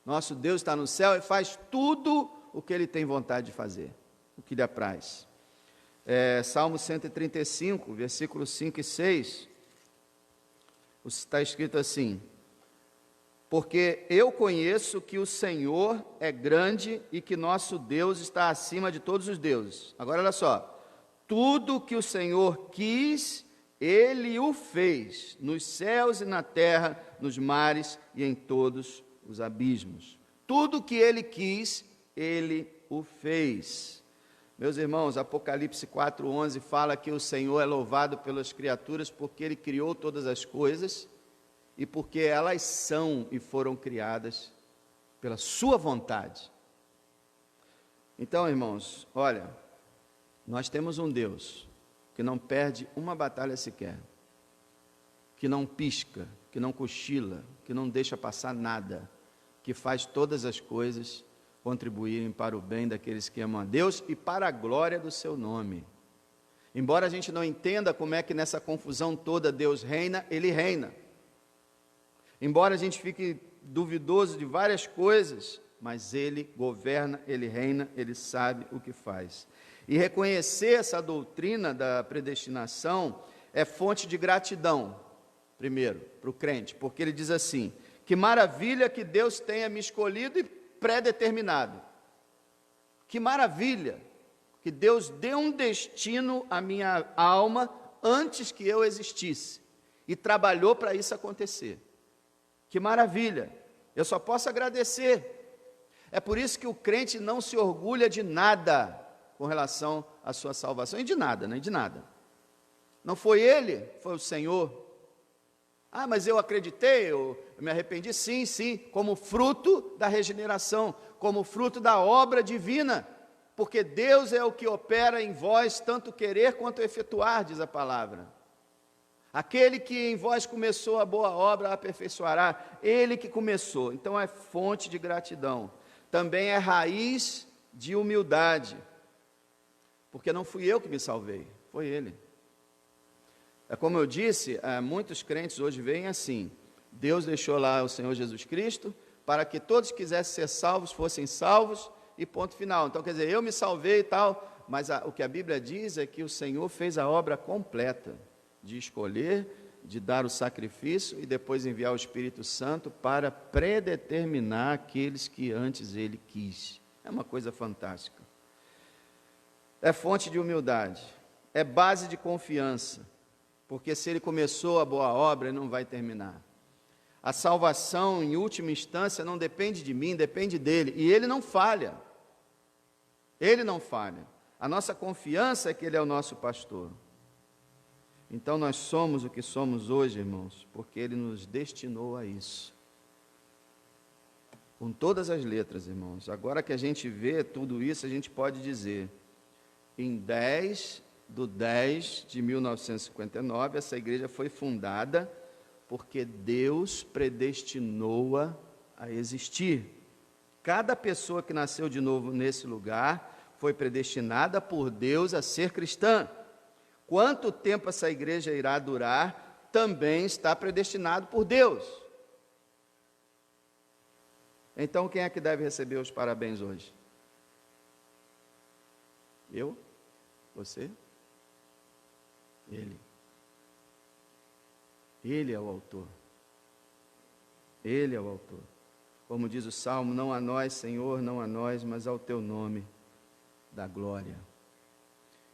Nosso Deus está no céu e faz tudo o que Ele tem vontade de fazer, o que lhe apraz. Salmo 135, versículos 5 e 6, está escrito assim: porque eu conheço que o Senhor é grande e que nosso Deus está acima de todos os deuses. Agora olha só, tudo que o Senhor quis, Ele o fez, nos céus e na terra, nos mares e em todos os abismos. Tudo que Ele quis, Ele o fez. Meus irmãos, Apocalipse 4:11 fala que o Senhor é louvado pelas criaturas porque Ele criou todas as coisas e porque elas são e foram criadas pela sua vontade. Então, irmãos, olha, nós temos um Deus que não perde uma batalha sequer, que não pisca, que não cochila, que não deixa passar nada, que faz todas as coisas contribuírem para o bem daqueles que amam a Deus e para a glória do seu nome. Embora a gente não entenda como é que nessa confusão toda Deus reina, Ele reina. Embora a gente fique duvidoso de várias coisas, mas Ele governa, Ele reina, Ele sabe o que faz. E reconhecer essa doutrina da predestinação é fonte de gratidão, primeiro, para o crente, porque ele diz assim: que maravilha que Deus tenha me escolhido e predeterminado. Que maravilha que Deus deu um destino à minha alma antes que eu existisse e trabalhou para isso acontecer. Que maravilha, eu só posso agradecer. É por isso que o crente não se orgulha de nada com relação à sua salvação, e de nada, né? De nada. Não foi ele, foi o Senhor. Ah, mas eu acreditei, eu me arrependi, sim, como fruto da regeneração, como fruto da obra divina, porque Deus é o que opera em vós, tanto querer quanto efetuar, diz a palavra. Aquele que em vós começou a boa obra, a aperfeiçoará, Ele que começou. Então é fonte de gratidão. Também é raiz de humildade, porque não fui eu que me salvei, foi Ele. É como eu disse, muitos crentes hoje veem assim: Deus deixou lá o Senhor Jesus Cristo, para que todos que quisessem ser salvos, fossem salvos, e ponto final. Então quer dizer, eu me salvei e tal, mas o que a Bíblia diz é que o Senhor fez a obra completa, de escolher, de dar o sacrifício e depois enviar o Espírito Santo para predeterminar aqueles que antes Ele quis. É uma coisa fantástica. É fonte de humildade, é base de confiança, porque se Ele começou a boa obra, Ele não vai terminar. A salvação, em última instância, não depende de mim, depende dEle, e Ele não falha. Ele não falha. A nossa confiança é que Ele é o nosso pastor. Então nós somos o que somos hoje, irmãos, porque Ele nos destinou a isso. Com todas as letras, irmãos. Agora que a gente vê tudo isso, a gente pode dizer, em 10 10 de 1959, essa igreja foi fundada porque Deus predestinou-a a existir. Cada pessoa que nasceu de novo nesse lugar foi predestinada por Deus a ser cristã. Quanto tempo essa igreja irá durar, também está predestinado por Deus. Então, quem é que deve receber os parabéns hoje? Eu? Você? Ele. Ele é o autor. Ele é o autor. Como diz o Salmo, não a nós, Senhor, não a nós, mas ao teu nome da glória.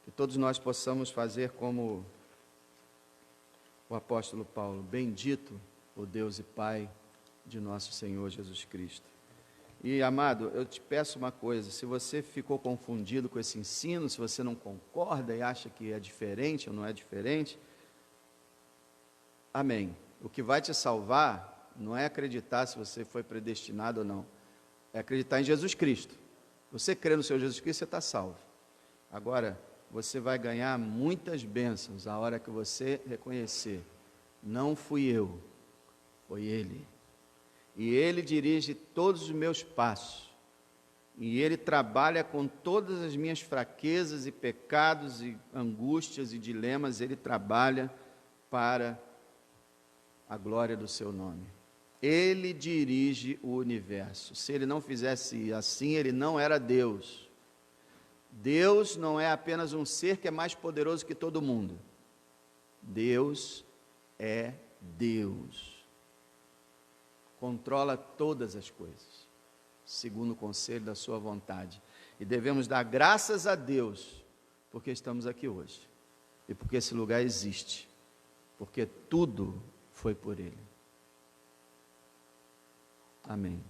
Que todos nós possamos fazer como o apóstolo Paulo: bendito o Deus e Pai de nosso Senhor Jesus Cristo. E, amado, eu te peço uma coisa: se você ficou confundido com esse ensino, se você não concorda e acha que é diferente ou não é diferente, amém. O que vai te salvar não é acreditar se você foi predestinado ou não, é acreditar em Jesus Cristo. Você crê no Senhor Jesus Cristo, você está salvo. Agora, você vai ganhar muitas bênçãos a hora que você reconhecer: não fui eu, foi Ele. E Ele dirige todos os meus passos. E Ele trabalha com todas as minhas fraquezas e pecados e angústias e dilemas. Ele trabalha para a glória do seu nome. Ele dirige o universo. Se Ele não fizesse assim, Ele não era Deus. Deus não é apenas um ser que é mais poderoso que todo mundo. Deus é Deus. Controla todas as coisas, segundo o conselho da sua vontade. E devemos dar graças a Deus, porque estamos aqui hoje. E porque esse lugar existe. Porque tudo foi por Ele. Amém.